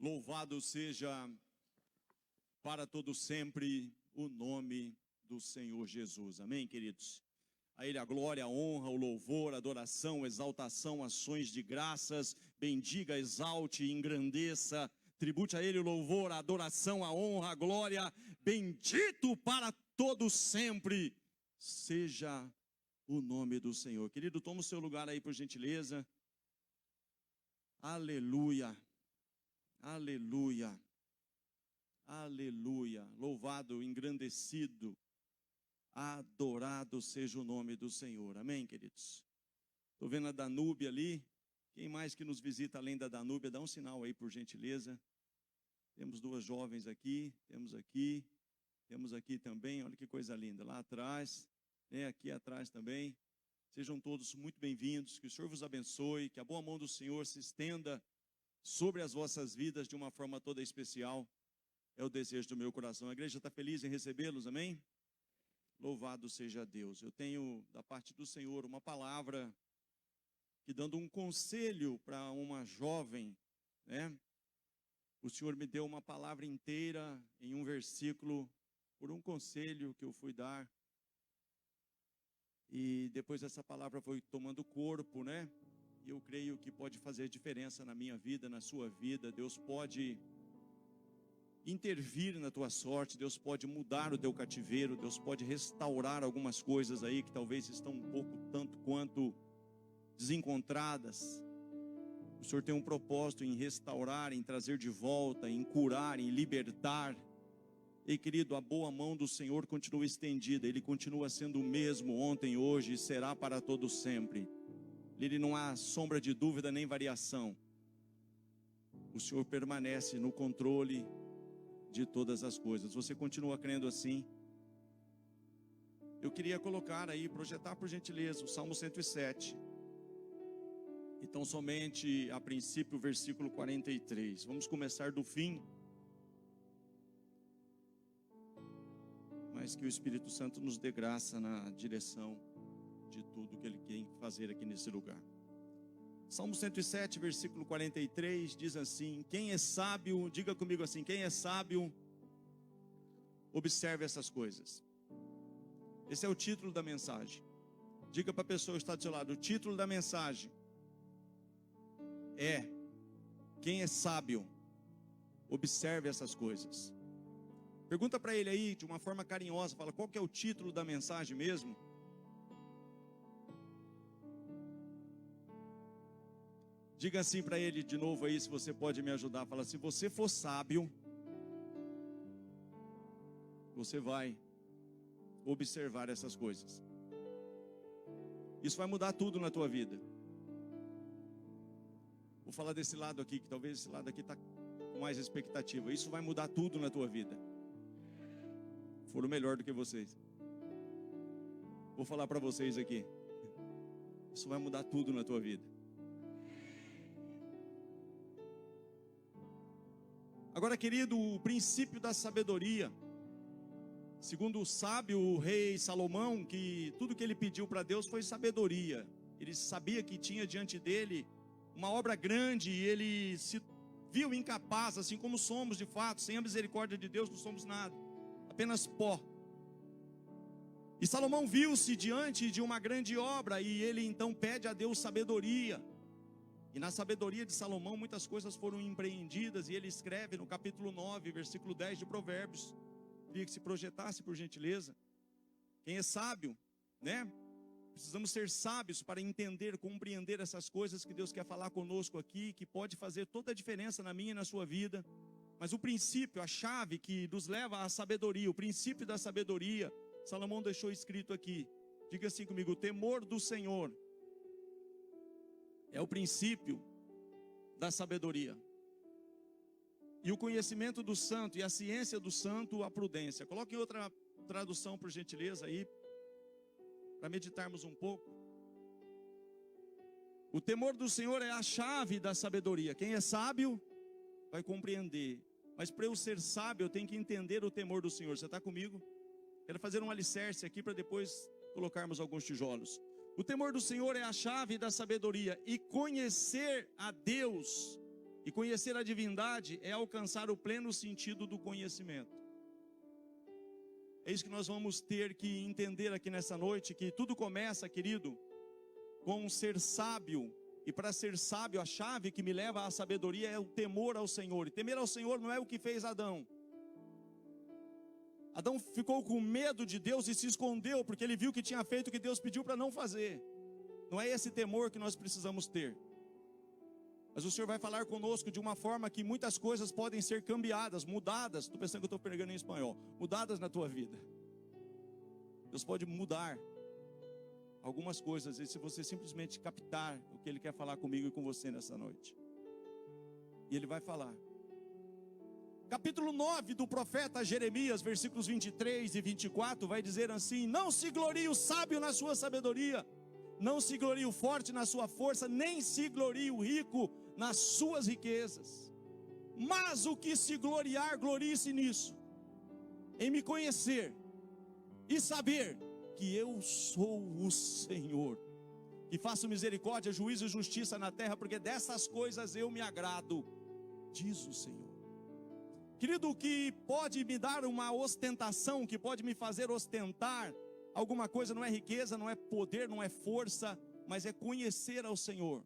Louvado seja para todo sempre o nome do Senhor Jesus. Amém, queridos? A Ele a glória, a honra, o louvor, a adoração, a exaltação, ações de graças. Bendiga, exalte, engrandeça. Tribute a Ele o louvor, a adoração, a honra, a glória. Bendito para todo sempre seja o nome do Senhor. Querido, toma o seu lugar aí, por gentileza. Aleluia. Aleluia, aleluia, louvado, engrandecido, adorado seja o nome do Senhor, amém, queridos? Estou vendo a Danúbia ali, quem mais que nos visita além da Danúbia, dá um sinal aí, por gentileza. Temos duas jovens aqui, temos aqui também, olha que coisa linda, lá atrás, aqui atrás também. Sejam todos muito bem-vindos, que o Senhor vos abençoe, que a boa mão do Senhor se estenda sobre as vossas vidas de uma forma toda especial, é o desejo do meu coração. A igreja está feliz em recebê-los, amém? Louvado seja Deus. Eu tenho da parte do Senhor uma palavra que, dando um conselho para uma jovem, o Senhor me deu uma palavra inteira em um versículo, por um conselho que eu fui dar, e depois essa palavra foi tomando corpo, E eu creio que pode fazer diferença na minha vida, na sua vida. Deus pode intervir na tua sorte, Deus pode mudar o teu cativeiro, Deus pode restaurar algumas coisas aí que talvez estão um pouco tanto quanto desencontradas. O Senhor tem um propósito em restaurar, em trazer de volta, em curar, em libertar. E querido, a boa mão do Senhor continua estendida, Ele continua sendo o mesmo ontem, hoje e será para todo sempre. Ele não há sombra de dúvida nem variação. O Senhor permanece no controle de todas as coisas. Você continua crendo assim? Eu queria colocar aí, projetar por gentileza, o Salmo 107. Então somente a princípio o versículo 43. Vamos começar do fim. Mas que o Espírito Santo nos dê graça na direção de tudo que Ele quer fazer aqui nesse lugar. Salmo 107, versículo 43, diz assim: quem é sábio, diga comigo assim, quem é sábio, observe essas coisas. Esse é o título da mensagem. Diga para a pessoa que está do seu lado, o título da mensagem é: quem é sábio, observe essas coisas. Pergunta para ele aí, de uma forma carinhosa, fala, qual que é o título da mensagem mesmo? Diga assim para ele de novo aí, se você pode me ajudar. Fala, se você for sábio, você vai observar essas coisas. Isso vai mudar tudo na tua vida. Vou falar desse lado aqui, que talvez esse lado aqui está com mais expectativa. Isso vai mudar tudo na tua vida. Foram melhor do que vocês. Vou falar para vocês aqui. Isso vai mudar tudo na tua vida. Agora, querido, o princípio da sabedoria, segundo o sábio o rei Salomão, que tudo que ele pediu para Deus foi sabedoria. Ele sabia que tinha diante dele uma obra grande e ele se viu incapaz, assim como somos de fato. Sem a misericórdia de Deus não somos nada, apenas pó. E Salomão viu-se diante de uma grande obra e ele então pede a Deus sabedoria. E na sabedoria de Salomão muitas coisas foram empreendidas, e ele escreve no capítulo 9, versículo 10 de Provérbios. Queria que se projetasse por gentileza. Quem é sábio, Precisamos ser sábios para entender, compreender essas coisas que Deus quer falar conosco aqui, que pode fazer toda a diferença na minha e na sua vida. Mas o princípio, a chave que nos leva à sabedoria, o princípio da sabedoria, Salomão deixou escrito aqui. Diga assim comigo, o temor do Senhor é o princípio da sabedoria. E o conhecimento do santo e a ciência do santo, a prudência. Coloque outra tradução, por gentileza, aí, para meditarmos um pouco. O temor do Senhor é a chave da sabedoria. Quem é sábio vai compreender. Mas para eu ser sábio, eu tenho que entender o temor do Senhor. Você está comigo? Quero fazer um alicerce aqui para depois colocarmos alguns tijolos. O temor do Senhor é a chave da sabedoria, e conhecer a Deus E conhecer a divindade é alcançar o pleno sentido do conhecimento. É isso que nós vamos ter que entender aqui nessa noite, que tudo começa, querido, com ser sábio. E para ser sábio, a chave que me leva à sabedoria é o temor ao Senhor. E temer ao Senhor não é o que fez Adão. Adão ficou com medo de Deus e se escondeu, porque ele viu que tinha feito o que Deus pediu para não fazer. Não é esse temor que nós precisamos ter. Mas o Senhor vai falar conosco de uma forma que muitas coisas podem ser cambiadas, mudadas. Estou pensando que eu estou pregando em espanhol. Mudadas na tua vida. Deus pode mudar algumas coisas, e se você simplesmente captar o que Ele quer falar comigo e com você nessa noite. E Ele vai falar. Capítulo 9 do profeta Jeremias, versículos 23 e 24, vai dizer assim: não se glorie o sábio na sua sabedoria, não se glorie o forte na sua força, nem se glorie o rico nas suas riquezas. Mas o que se gloriar, glorie-se nisso, em me conhecer e saber que eu sou o Senhor, que faço misericórdia, juízo e justiça na terra, porque dessas coisas eu me agrado, diz o Senhor. Querido, o que pode me dar uma ostentação, que pode me fazer ostentar alguma coisa, não é riqueza, não é poder, não é força, mas é conhecer ao Senhor.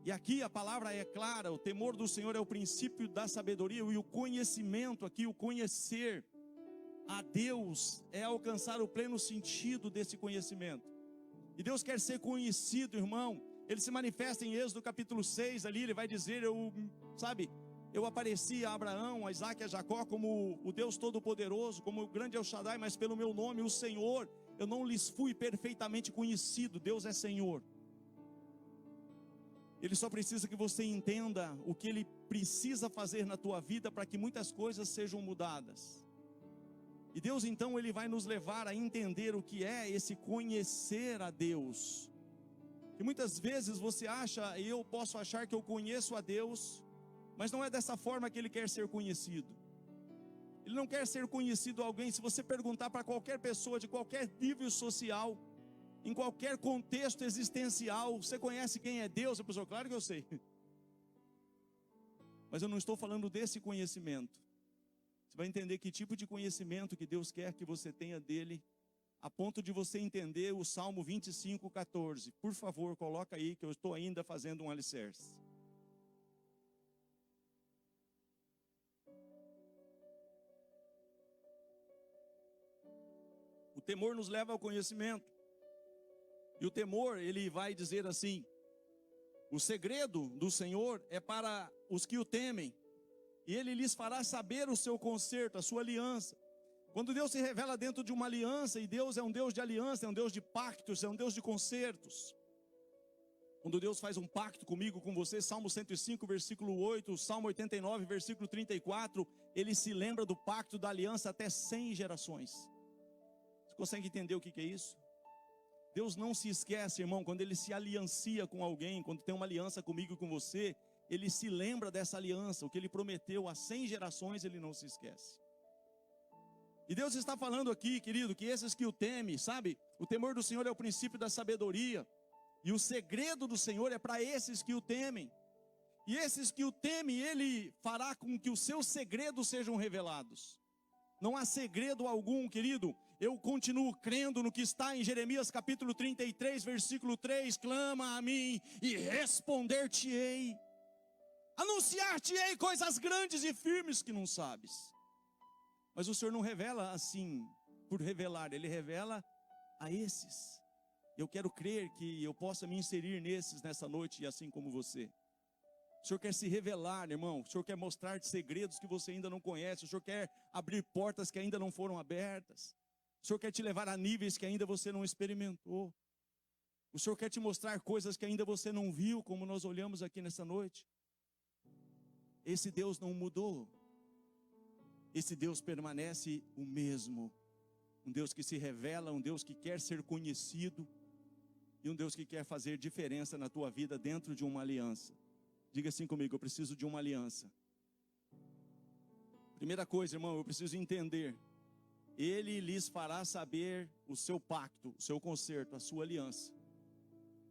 E aqui a palavra é clara: o temor do Senhor é o princípio da sabedoria, e o conhecimento aqui, o conhecer a Deus, é alcançar o pleno sentido desse conhecimento. E Deus quer ser conhecido, irmão. Ele se manifesta em Êxodo capítulo 6, ali ele vai dizer, eu apareci a Abraão, a Isaac e a Jacó como o Deus Todo-Poderoso, como o grande El Shaddai, mas pelo meu nome, o Senhor, eu não lhes fui perfeitamente conhecido. Deus é Senhor. Ele só precisa que você entenda o que Ele precisa fazer na tua vida para que muitas coisas sejam mudadas. E Deus então, Ele vai nos levar a entender o que é esse conhecer a Deus. E muitas vezes você acha, e eu posso achar que eu conheço a Deus, mas não é dessa forma que Ele quer ser conhecido. Ele não quer ser conhecido alguém. Se você perguntar para qualquer pessoa de qualquer nível social, em qualquer contexto existencial, você conhece quem é Deus? A pessoa, claro que eu sei. Mas eu não estou falando desse conhecimento. Você vai entender que tipo de conhecimento que Deus quer que você tenha dele, a ponto de você entender o Salmo 25:14. Por favor, coloca aí que eu estou ainda fazendo um alicerce. O temor nos leva ao conhecimento. E o temor, ele vai dizer assim: o segredo do Senhor é para os que o temem, e Ele lhes fará saber o seu conserto, a sua aliança. Quando Deus se revela dentro de uma aliança, e Deus é um Deus de aliança, é um Deus de pactos, é um Deus de consertos. Quando Deus faz um pacto comigo, com você, Salmo 105, versículo 8, Salmo 89, versículo 34, Ele se lembra do pacto da aliança até 100 gerações. Você consegue entender o que é isso? Deus não se esquece, irmão, quando Ele se aliancia com alguém, quando tem uma aliança comigo e com você, Ele se lembra dessa aliança, o que Ele prometeu há 100 gerações, Ele não se esquece. E Deus está falando aqui, querido, que esses que o temem, sabe? O temor do Senhor é o princípio da sabedoria, e o segredo do Senhor é para esses que o temem. E esses que o temem, Ele fará com que os seus segredos sejam revelados. Não há segredo algum, querido. Eu continuo crendo no que está em Jeremias capítulo 33, versículo 3, clama a mim e responder-te-ei, anunciar-te-ei coisas grandes e firmes que não sabes. Mas o Senhor não revela assim, por revelar, Ele revela a esses. Eu quero crer que eu possa me inserir nesses nessa noite, e assim como você. O Senhor quer se revelar, irmão. O Senhor quer mostrar segredos que você ainda não conhece. O Senhor quer abrir portas que ainda não foram abertas. O Senhor quer te levar a níveis que ainda você não experimentou. O Senhor quer te mostrar coisas que ainda você não viu, como nós olhamos aqui nessa noite. Esse Deus não mudou. Esse Deus permanece o mesmo. Um Deus que se revela, um Deus que quer ser conhecido, e um Deus que quer fazer diferença na tua vida dentro de uma aliança. Diga assim comigo: eu preciso de uma aliança. Primeira coisa, irmão, eu preciso entender. Ele lhes fará saber o seu pacto, o seu conserto, a sua aliança.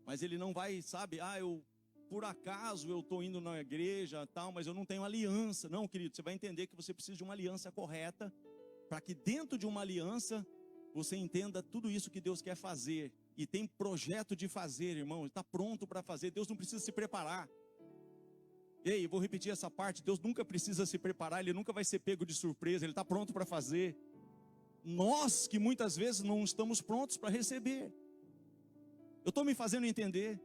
Mas Ele não vai, sabe, eu por acaso eu estou indo na igreja tal, mas eu não tenho aliança. Não, querido, você vai entender que você precisa de uma aliança correta, para que dentro de uma aliança você entenda tudo isso que Deus quer fazer. E tem projeto de fazer, irmão, está pronto para fazer. Deus não precisa se preparar. Ei, vou repetir essa parte, Deus nunca precisa se preparar, Ele nunca vai ser pego de surpresa, Ele está pronto para fazer. Nós que muitas vezes não estamos prontos para receber. Eu estou me fazendo entender.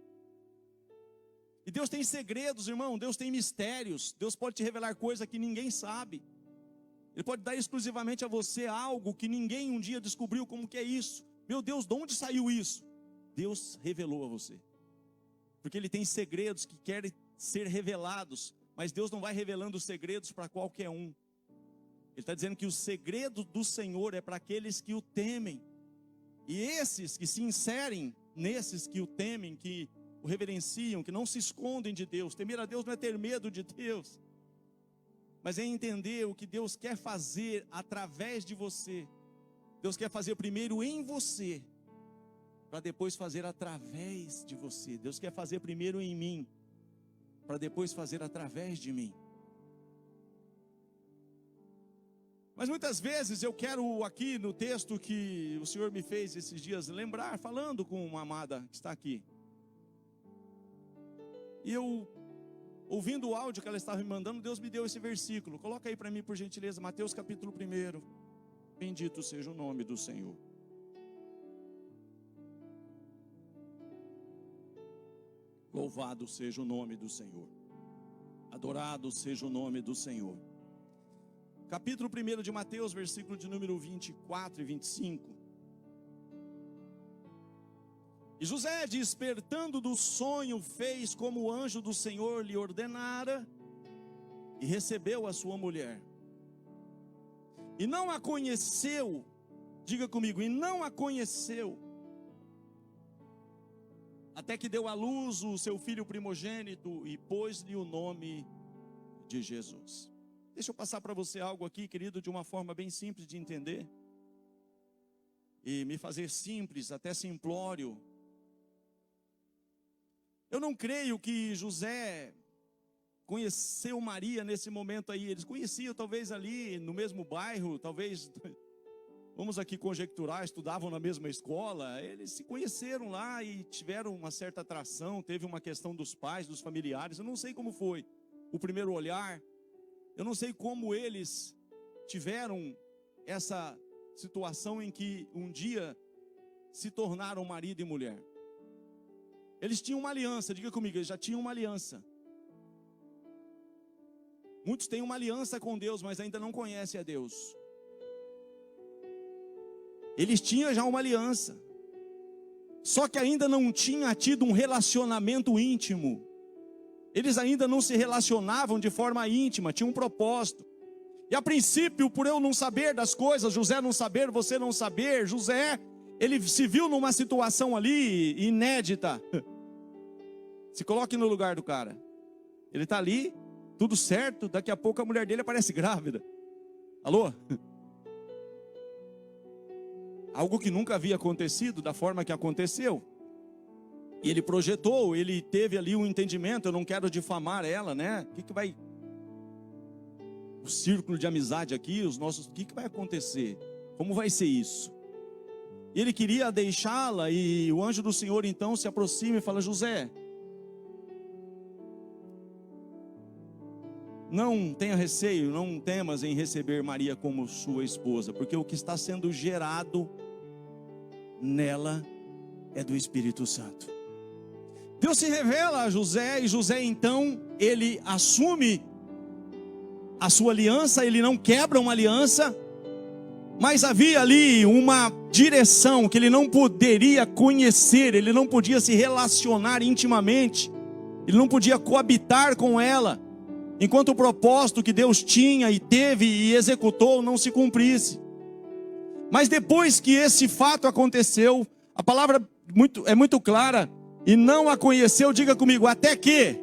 E Deus tem segredos, irmão, Deus tem mistérios. Deus pode te revelar coisa que ninguém sabe. Ele pode dar exclusivamente a você algo que ninguém um dia descobriu como que é isso. Meu Deus, de onde saiu isso? Deus revelou a você. Porque Ele tem segredos que querem ser revelados, mas Deus não vai revelando os segredos para qualquer um. Ele está dizendo que o segredo do Senhor é para aqueles que o temem. E esses que se inserem nesses que o temem, que o reverenciam, que não se escondem de Deus. Temer a Deus não é ter medo de Deus, mas é entender o que Deus quer fazer através de você. Deus quer fazer primeiro em você, para depois fazer através de você. Deus quer fazer primeiro em mim, para depois fazer através de mim. Mas muitas vezes eu quero aqui no texto que o Senhor me fez esses dias lembrar, falando com uma amada que está aqui. E eu, ouvindo o áudio que ela estava me mandando, Deus me deu esse versículo. Coloca aí para mim, por gentileza, Mateus capítulo 1. Bendito seja o nome do Senhor. Louvado seja o nome do Senhor. Adorado seja o nome do Senhor. Capítulo 1 de Mateus, versículo de número 24 e 25. E José, despertando do sonho, fez como o anjo do Senhor lhe ordenara, e recebeu a sua mulher. E não a conheceu, diga comigo, e não a conheceu, até que deu à luz o seu filho primogênito, e pôs-lhe o nome de Jesus. Deixa eu passar para você algo aqui, querido, de uma forma bem simples de entender, e me fazer simples, até simplório. Eu não creio que José conheceu Maria nesse momento aí. Eles conheciam talvez ali no mesmo bairro, talvez, vamos aqui conjecturar, estudavam na mesma escola. Eles se conheceram lá e tiveram uma certa atração. Teve uma questão dos pais, dos familiares. Eu não sei como foi o primeiro olhar. Eu não sei como eles tiveram essa situação em que um dia se tornaram marido e mulher. Eles tinham uma aliança, diga comigo, eles já tinham uma aliança. Muitos têm uma aliança com Deus, mas ainda não conhecem a Deus. Eles tinham já uma aliança, só que ainda não tinha tido um relacionamento íntimo. Eles ainda não se relacionavam de forma íntima, tinha um propósito. E a princípio, por eu não saber das coisas, José não saber, você não saber, José, ele se viu numa situação ali inédita. Se coloque no lugar do cara. Ele está ali, tudo certo, daqui a pouco a mulher dele aparece grávida. Alô? Algo que nunca havia acontecido da forma que aconteceu. E ele projetou, ele teve ali um entendimento, eu não quero difamar ela, né? O que vai... O círculo de amizade aqui, os nossos... O que vai acontecer? Como vai ser isso? E ele queria deixá-la, e o anjo do Senhor então se aproxima e fala: José, não tenha receio, não temas em receber Maria como sua esposa, porque o que está sendo gerado nela é do Espírito Santo. Deus se revela a José, e José então, ele assume a sua aliança, ele não quebra uma aliança, mas havia ali uma direção que ele não poderia conhecer, ele não podia se relacionar intimamente, ele não podia coabitar com ela, enquanto o propósito que Deus tinha e teve e executou não se cumprisse. Mas depois que esse fato aconteceu, a palavra é muito clara, e não a conheceu, diga comigo, até que,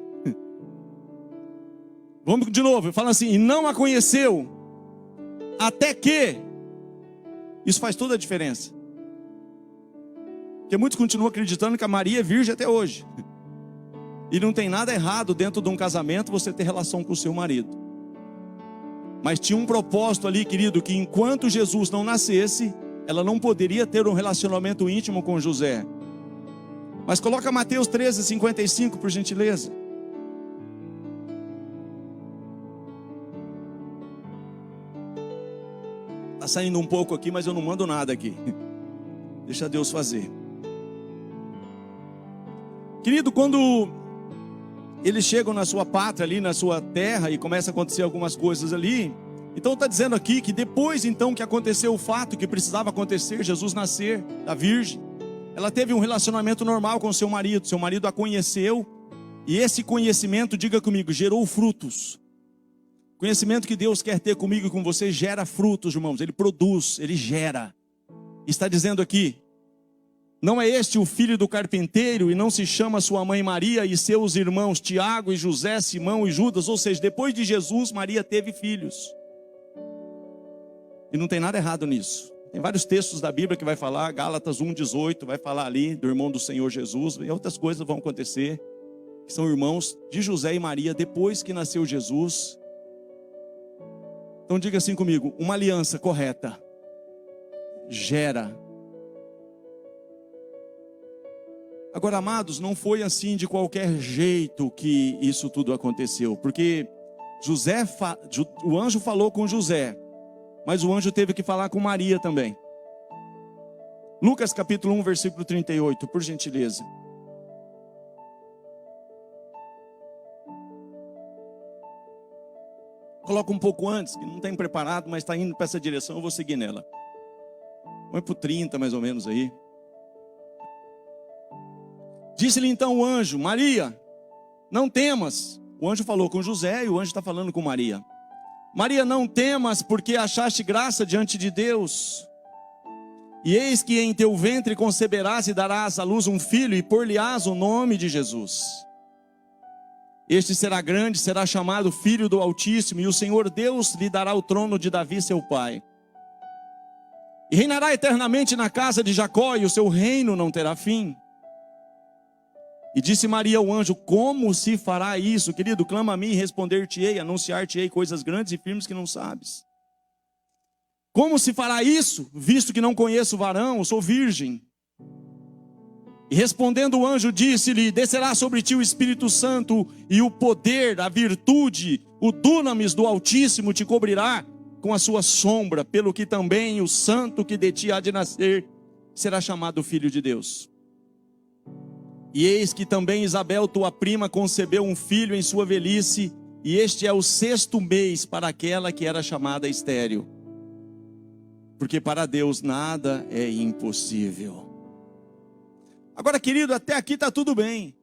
vamos de novo, fala assim, e não a conheceu, até que, isso faz toda a diferença, porque muitos continuam acreditando que a Maria é virgem até hoje. E não tem nada errado dentro de um casamento você ter relação com o seu marido. Mas tinha um propósito ali, querido, que enquanto Jesus não nascesse, ela não poderia ter um relacionamento íntimo com José. Mas coloca Mateus 13:55, por gentileza. Está saindo um pouco aqui, mas eu não mando nada aqui. Deixa Deus fazer. Querido, quando eles chegam na sua pátria, ali na sua terra, e começa a acontecer algumas coisas ali, então está dizendo aqui que depois então que aconteceu o fato que precisava acontecer, Jesus nascer da virgem, ela teve um relacionamento normal com seu marido a conheceu, e esse conhecimento, diga comigo, gerou frutos. Conhecimento que Deus quer ter comigo e com você gera frutos, irmãos, ele produz, ele gera. Está dizendo aqui, não é este o filho do carpinteiro, e não se chama sua mãe Maria e seus irmãos Tiago e José, Simão e Judas? Ou seja, depois de Jesus, Maria teve filhos. E não tem nada errado nisso. Tem vários textos da Bíblia que vai falar, Gálatas 1:18, vai falar ali do irmão do Senhor Jesus, e outras coisas vão acontecer, que são irmãos de José e Maria, depois que nasceu Jesus. Então diga assim comigo, uma aliança correta gera. Agora, amados, não foi assim de qualquer jeito que isso tudo aconteceu, porque o anjo falou com José, mas o anjo teve que falar com Maria também. Lucas capítulo 1, versículo 38, por gentileza. Coloca um pouco antes, que não tem preparado, mas está indo para essa direção, eu vou seguir nela. Põe para o 30 mais ou menos aí. Disse-lhe então o anjo, Maria, não temas. O anjo falou com José e o anjo está falando com Maria. Maria, não temas, porque achaste graça diante de Deus. E eis que em teu ventre conceberás e darás à luz um filho, e por-lhe-ás o nome de Jesus. Este será grande, será chamado Filho do Altíssimo, e o Senhor Deus lhe dará o trono de Davi seu pai. E reinará eternamente na casa de Jacó, e o seu reino não terá fim. E disse Maria ao anjo, como se fará isso? Querido, clama a mim e responder-te-ei, anunciar-te-ei coisas grandes e firmes que não sabes. Como se fará isso, visto que não conheço varão, sou virgem? E respondendo o anjo, disse-lhe, descerá sobre ti o Espírito Santo, e o poder, a virtude, o dunamis do Altíssimo te cobrirá com a sua sombra, pelo que também o santo que de ti há de nascer, será chamado Filho de Deus. E eis que também Isabel, tua prima, concebeu um filho em sua velhice, e este é o 6º mês para aquela que era chamada estéril. Porque para Deus nada é impossível. Agora, querido, até aqui está tudo bem.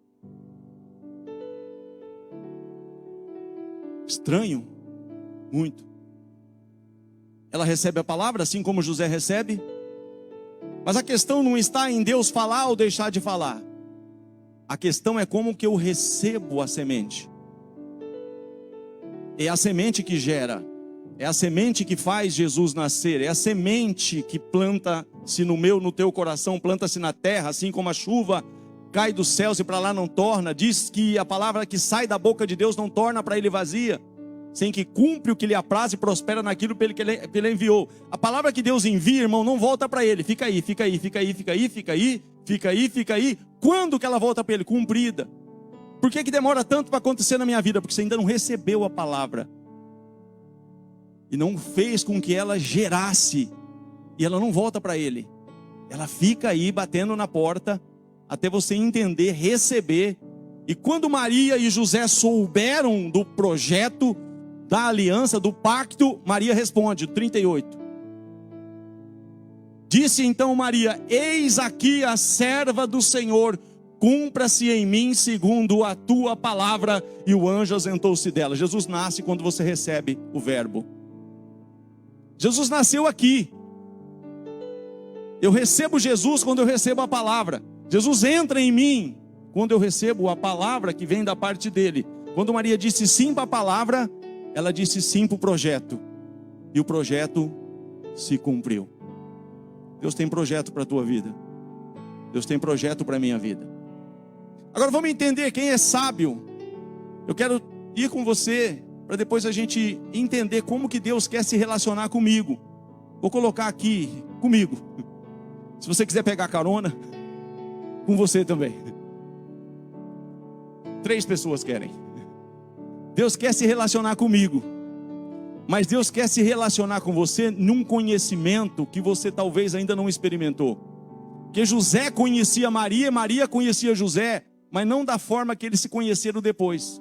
Estranho? Muito. Ela recebe a palavra, assim como José recebe. Mas a questão não está em Deus falar ou deixar de falar. A questão é como que eu recebo a semente. É a semente que gera. É a semente que faz Jesus nascer. É a semente que planta-se no teu coração, planta-se na terra, assim como a chuva cai dos céus e para lá não torna. Diz que a palavra que sai da boca de Deus não torna para ele vazia, sem que cumpre o que lhe apraz e prospera naquilo que ele enviou. A palavra que Deus envia, irmão, não volta para ele. Fica aí, fica aí, fica aí, fica aí, fica aí, fica aí, fica aí. Quando que ela volta para ele? Cumprida. Por que demora tanto para acontecer na minha vida? Porque você ainda não recebeu a palavra. E não fez com que ela gerasse. E ela não volta para ele. Ela fica aí batendo na porta, até você entender, receber. E quando Maria e José souberam do projeto, da aliança, do pacto, Maria responde, 38. Disse então Maria, eis aqui a serva do Senhor, cumpra-se em mim segundo a tua palavra. E o anjo ausentou-se dela. Jesus nasce quando você recebe o verbo. Jesus nasceu aqui. Eu recebo Jesus quando eu recebo a palavra. Jesus entra em mim quando eu recebo a palavra que vem da parte dele. Quando Maria disse sim para a palavra, ela disse sim para o projeto. E o projeto se cumpriu. Deus tem projeto para a tua vida. Deus tem projeto para a minha vida. Agora vamos entender quem é sábio. Eu quero ir com você para depois a gente entender como que Deus quer se relacionar comigo. Vou colocar aqui comigo. Se você quiser pegar carona, com você também. 3 pessoas querem. Deus quer se relacionar comigo, mas Deus quer se relacionar com você num conhecimento que você talvez ainda não experimentou. Porque José conhecia Maria, Maria conhecia José, mas não da forma que eles se conheceram depois.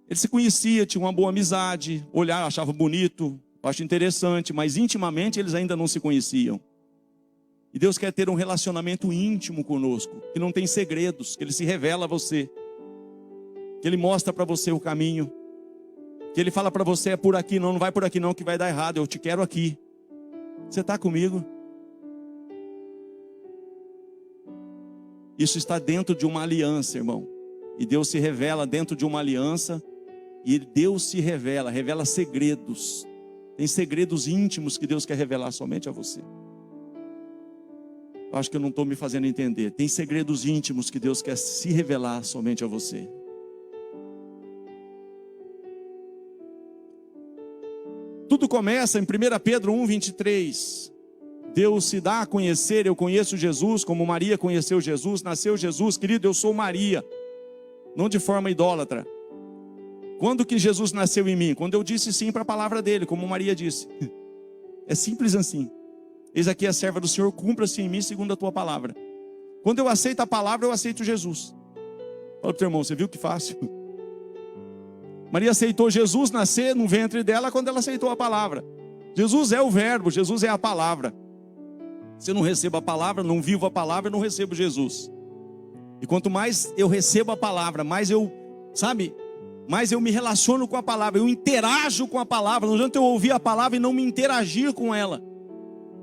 Eles se conheciam, tinham uma boa amizade, olhar, achava bonito, acho interessante, mas intimamente eles ainda não se conheciam. E Deus quer ter um relacionamento íntimo conosco, que não tem segredos, que Ele se revela a você, que Ele mostra para você o caminho, que Ele fala para você, é por aqui não, não vai por aqui não, que vai dar errado, eu te quero aqui. Você está comigo? Isso está dentro de uma aliança, irmão. E Deus se revela dentro de uma aliança. E Deus se revela, revela segredos. Tem segredos íntimos que Deus quer revelar somente a você. Eu acho que eu não estou me fazendo entender. Tem segredos íntimos que Deus quer se revelar somente a você. Tudo começa em 1 Pedro 1:23. Deus se dá a conhecer, eu conheço Jesus, como Maria conheceu Jesus, nasceu Jesus, querido, eu sou Maria, não de forma idólatra. Quando que Jesus nasceu em mim? Quando eu disse sim para a palavra dele, como Maria disse. É simples assim. Eis aqui a serva do Senhor, cumpra-se em mim segundo a tua palavra. Quando eu aceito a palavra, eu aceito Jesus. Fala para o teu irmão, você viu que fácil? Maria aceitou Jesus nascer no ventre dela quando ela aceitou a palavra. Jesus é o verbo, Jesus é a palavra. Se eu não recebo a palavra, não vivo a palavra, eu não recebo Jesus. E quanto mais eu recebo a palavra, mais eu, mais eu me relaciono com a palavra, eu interajo com a palavra. Não adianta eu ouvir a palavra e não me interagir com ela.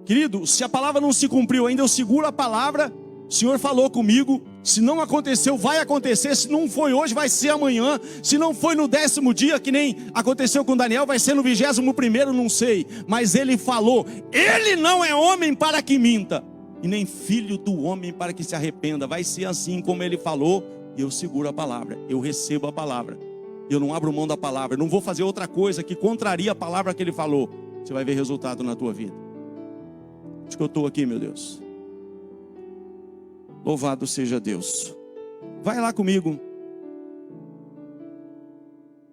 Querido, se a palavra não se cumpriu ainda, eu seguro a palavra. O Senhor falou comigo, se não aconteceu, vai acontecer. Se não foi hoje, vai ser amanhã. Se não foi no 10º dia, que nem aconteceu com Daniel, vai ser no 21º, não sei. Mas ele falou, ele não é homem para que minta, e nem filho do homem para que se arrependa. Vai ser assim como ele falou, e eu seguro a palavra, eu recebo a palavra. Eu não abro mão da palavra, eu não vou fazer outra coisa que contraria a palavra que ele falou. Você vai ver resultado na tua vida. Acho que eu estou aqui, meu Deus. Louvado seja Deus. Vai lá comigo.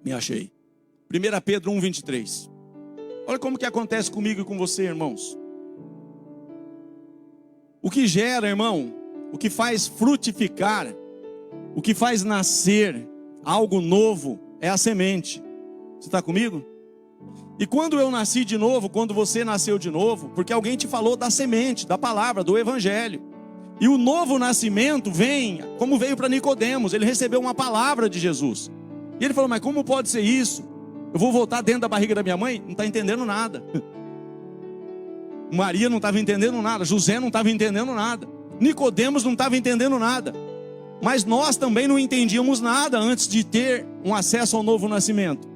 Me achei. 1 Pedro 1:23. Olha como que acontece comigo e com você, irmãos. O que gera, irmão, o que faz frutificar, o que faz nascer algo novo é a semente. Você está comigo? E quando eu nasci de novo, quando você nasceu de novo, porque alguém te falou da semente, da palavra, do evangelho. E o novo nascimento vem, como veio para Nicodemos, ele recebeu uma palavra de Jesus. E ele falou, mas como pode ser isso? Eu vou voltar dentro da barriga da minha mãe? Não está entendendo nada. Maria não estava entendendo nada, José não estava entendendo nada, Nicodemos não estava entendendo nada. Mas nós também não entendíamos nada antes de ter um acesso ao novo nascimento.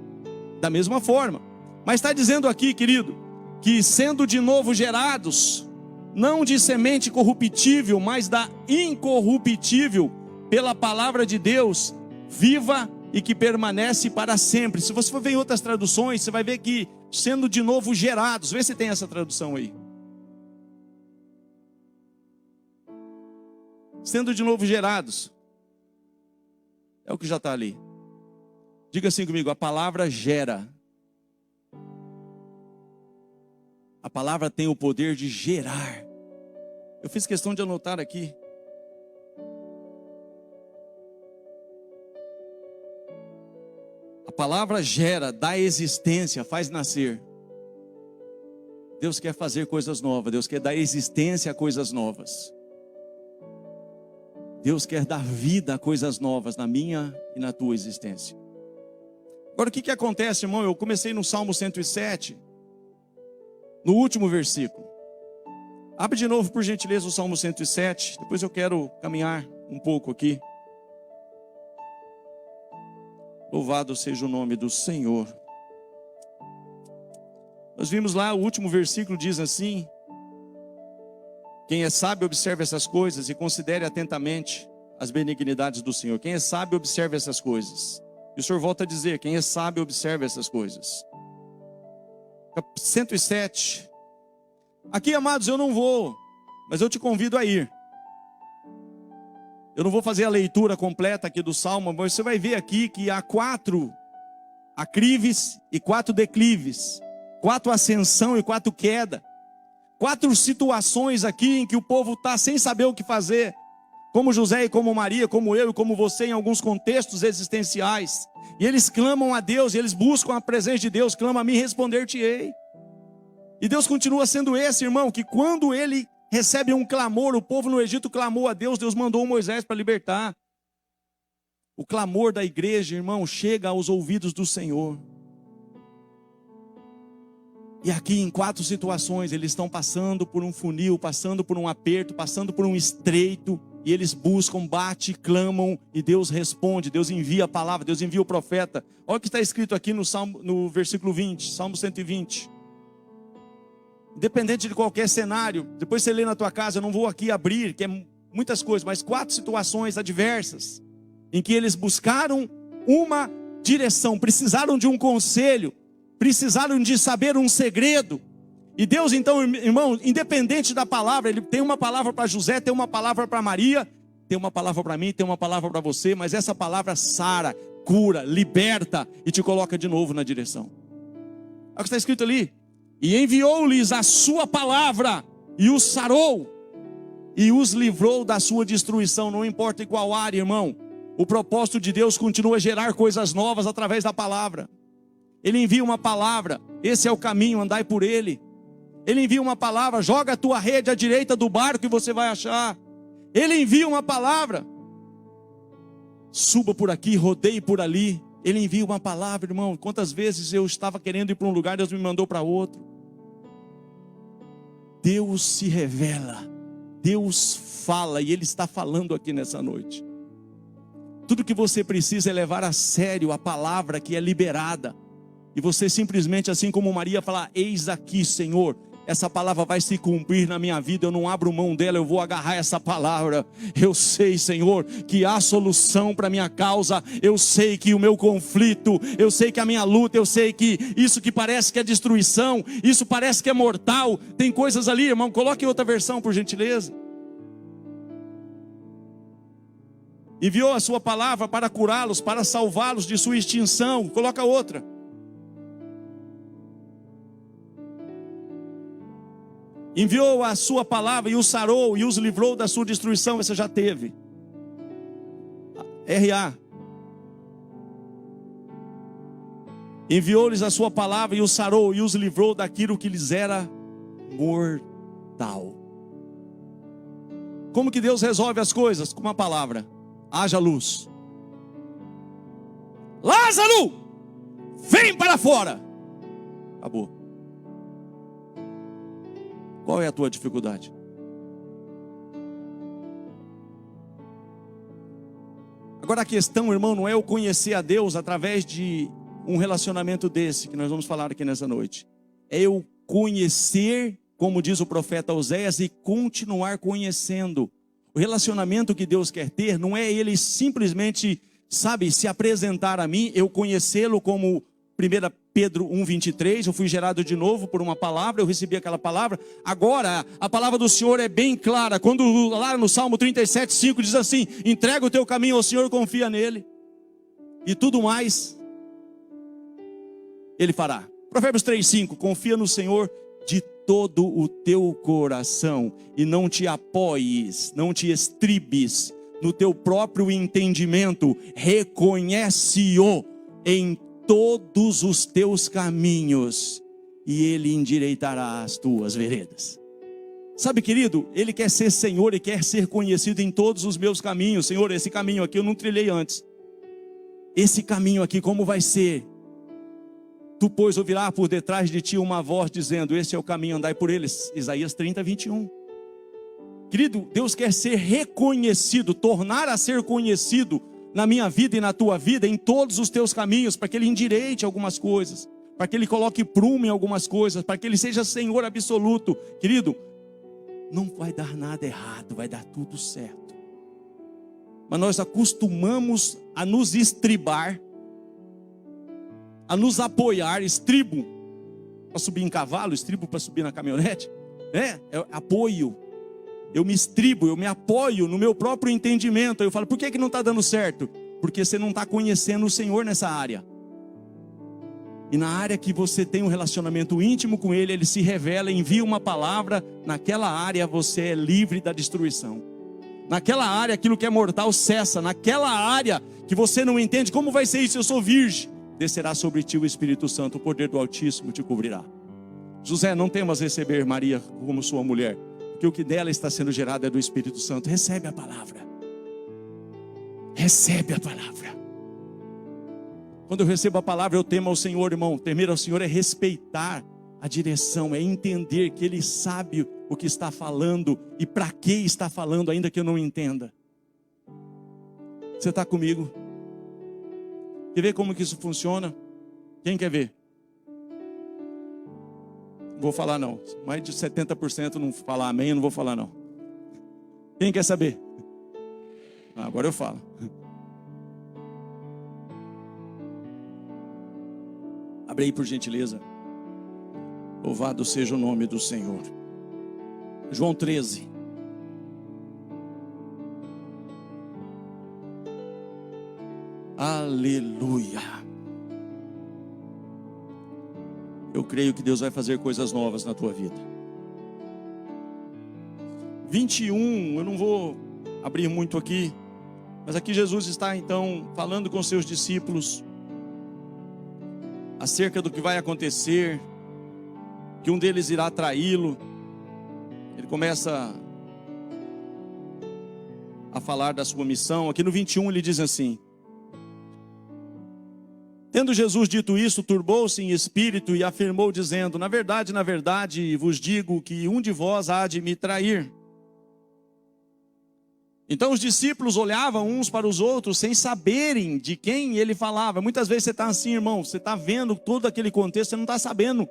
Da mesma forma. Mas está dizendo aqui, querido, que sendo de novo gerados, não de semente corruptível, mas da incorruptível, pela palavra de Deus, viva e que permanece para sempre. Se você for ver em outras traduções, você vai ver que sendo de novo gerados, vê se tem essa tradução aí. Sendo de novo gerados, é o que já está ali. Diga assim comigo, a palavra gera. A palavra tem o poder de gerar. Eu fiz questão de anotar aqui. A palavra gera, dá existência, faz nascer. Deus quer fazer coisas novas. Deus quer dar existência a coisas novas. Deus quer dar vida a coisas novas na minha e na tua existência. Agora o que acontece, irmão? Eu comecei no Salmo 107. No último versículo. Abre de novo, por gentileza, o Salmo 107. Depois eu quero caminhar um pouco aqui. Louvado seja o nome do Senhor. Nós vimos lá, o último versículo diz assim: Quem é sábio, observe essas coisas e considere atentamente as benignidades do Senhor. Quem é sábio, observe essas coisas. E o Senhor volta a dizer, quem é sábio, observe essas coisas. 107. Aqui, amados, eu não vou, mas eu te convido a ir. Eu não vou fazer a leitura completa aqui do Salmo, mas você vai ver aqui que há 4 aclives e 4 declives, 4 ascensão e 4 queda, 4 situações aqui em que o povo está sem saber o que fazer, como José e como Maria, como eu e como você em alguns contextos existenciais, e eles clamam a Deus, e eles buscam a presença de Deus, clamam a mim, responder-te-ei. E Deus continua sendo esse, irmão, que quando ele recebe um clamor, o povo no Egito clamou a Deus, Deus mandou Moisés para libertar. O clamor da igreja, irmão, chega aos ouvidos do Senhor. E aqui em 4 situações, eles estão passando por um funil, passando por um aperto, passando por um estreito, e eles buscam, batem, clamam, e Deus responde, Deus envia a palavra, Deus envia o profeta. Olha o que está escrito aqui no versículo 20, Salmo 120. Independente de qualquer cenário, depois você lê na tua casa, eu não vou aqui abrir, que é muitas coisas, mas 4 situações adversas, em que eles buscaram uma direção, precisaram de um conselho, precisaram de saber um segredo. E Deus então, irmão, independente da palavra, Ele tem uma palavra para José, tem uma palavra para Maria, tem uma palavra para mim, tem uma palavra para você, mas essa palavra sara, cura, liberta e te coloca de novo na direção. Olha o que está escrito ali. E enviou-lhes a sua palavra, e os sarou, e os livrou da sua destruição. Não importa em qual área, irmão, o propósito de Deus continua a gerar coisas novas através da palavra. Ele envia uma palavra, esse é o caminho, andai por ele. Ele envia uma palavra, joga a tua rede à direita do barco e você vai achar. Ele envia uma palavra, suba por aqui, rodeie por ali. Ele envia uma palavra, irmão. Quantas vezes eu estava querendo ir para um lugar, Deus me mandou para outro. Deus se revela, Deus fala, e Ele está falando aqui nessa noite. Tudo que você precisa é levar a sério a palavra que é liberada, e você simplesmente, assim como Maria, falar: eis aqui, Senhor, essa palavra vai se cumprir na minha vida, eu não abro mão dela, eu vou agarrar essa palavra. Eu sei, Senhor, que há solução para a minha causa, eu sei que o meu conflito, eu sei que a minha luta, eu sei que isso que parece que é destruição, isso parece que é mortal, tem coisas ali, irmão, coloque outra versão por gentileza. Enviou a sua palavra para curá-los, para salvá-los de sua extinção, coloca outra. Enviou a sua palavra e os sarou e os livrou da sua destruição. Você já teve. R.A. Enviou-lhes a sua palavra e os sarou e os livrou daquilo que lhes era mortal. Como que Deus resolve as coisas? Com uma palavra: haja luz. Lázaro, vem para fora. Acabou. Qual é a tua dificuldade? Agora a questão, irmão, não é eu conhecer a Deus através de um relacionamento desse que nós vamos falar aqui nessa noite. É eu conhecer, como diz o profeta Oséias, e continuar conhecendo. O relacionamento que Deus quer ter não é Ele simplesmente, sabe, se apresentar a mim, eu conhecê-lo como 1 Pedro 1,23, eu fui gerado de novo por uma palavra, eu recebi aquela palavra. Agora, a palavra do Senhor é bem clara, quando lá no Salmo 37,5 diz assim: entrega o teu caminho ao Senhor, confia nele, e tudo mais Ele fará. Provérbios 3,5, confia no Senhor de todo o teu coração, e não te apoies, não te estribes no teu próprio entendimento, reconhece-o em todos os teus caminhos, e Ele endireitará as tuas veredas. Sabe, querido, Ele quer ser Senhor e quer ser conhecido em todos os meus caminhos. Senhor, esse caminho aqui eu não trilhei antes. Esse caminho aqui como vai ser? Tu, pois, ouvirá por detrás de ti uma voz dizendo: esse é o caminho, andai por eles. Isaías 30:21. Querido, Deus quer ser reconhecido, tornar a ser conhecido na minha vida e na tua vida, em todos os teus caminhos, para que Ele endireite algumas coisas, para que Ele coloque prumo em algumas coisas, para que Ele seja Senhor absoluto. Querido, não vai dar nada errado, vai dar tudo certo. Mas nós acostumamos a nos estribar, a nos apoiar. Estribo para subir em cavalo, estribo para subir na caminhonete, é apoio. Eu me estribo, eu me apoio no meu próprio entendimento. Aí eu falo, por que não está dando certo? Porque você não está conhecendo o Senhor nessa área. E na área que você tem um relacionamento íntimo com Ele, Ele se revela, envia uma palavra. Naquela área você é livre da destruição. Naquela área aquilo que é mortal cessa. Naquela área que você não entende, como vai ser isso? Eu sou virgem. Descerá sobre ti o Espírito Santo, o poder do Altíssimo te cobrirá. José, não temas receber Maria como sua mulher, porque o que dela está sendo gerado é do Espírito Santo. Recebe a palavra. Recebe a palavra. Quando eu recebo a palavra, eu temo ao Senhor, irmão. Temer ao Senhor é respeitar a direção, é entender que Ele sabe o que está falando e para que está falando, ainda que eu não entenda. Você está comigo? Quer ver como que isso funciona? Quem quer ver? Não vou falar não. Mais de 70% não falar amém, eu não vou falar não. Quem quer saber? Agora eu falo. Abre aí por gentileza. Louvado seja o nome do Senhor. João 13. Aleluia. Eu creio que Deus vai fazer coisas novas na tua vida. 21, eu não vou abrir muito aqui, mas aqui Jesus está então falando com seus discípulos acerca do que vai acontecer, que um deles irá traí-lo. Ele começa a falar da sua missão. Aqui no 21 ele diz assim: tendo Jesus dito isso, turbou-se em espírito e afirmou dizendo: na verdade, vos digo que um de vós há de me trair. Então os discípulos olhavam uns para os outros sem saberem de quem ele falava. Muitas vezes você está assim, irmão, você está vendo todo aquele contexto, você não está sabendo,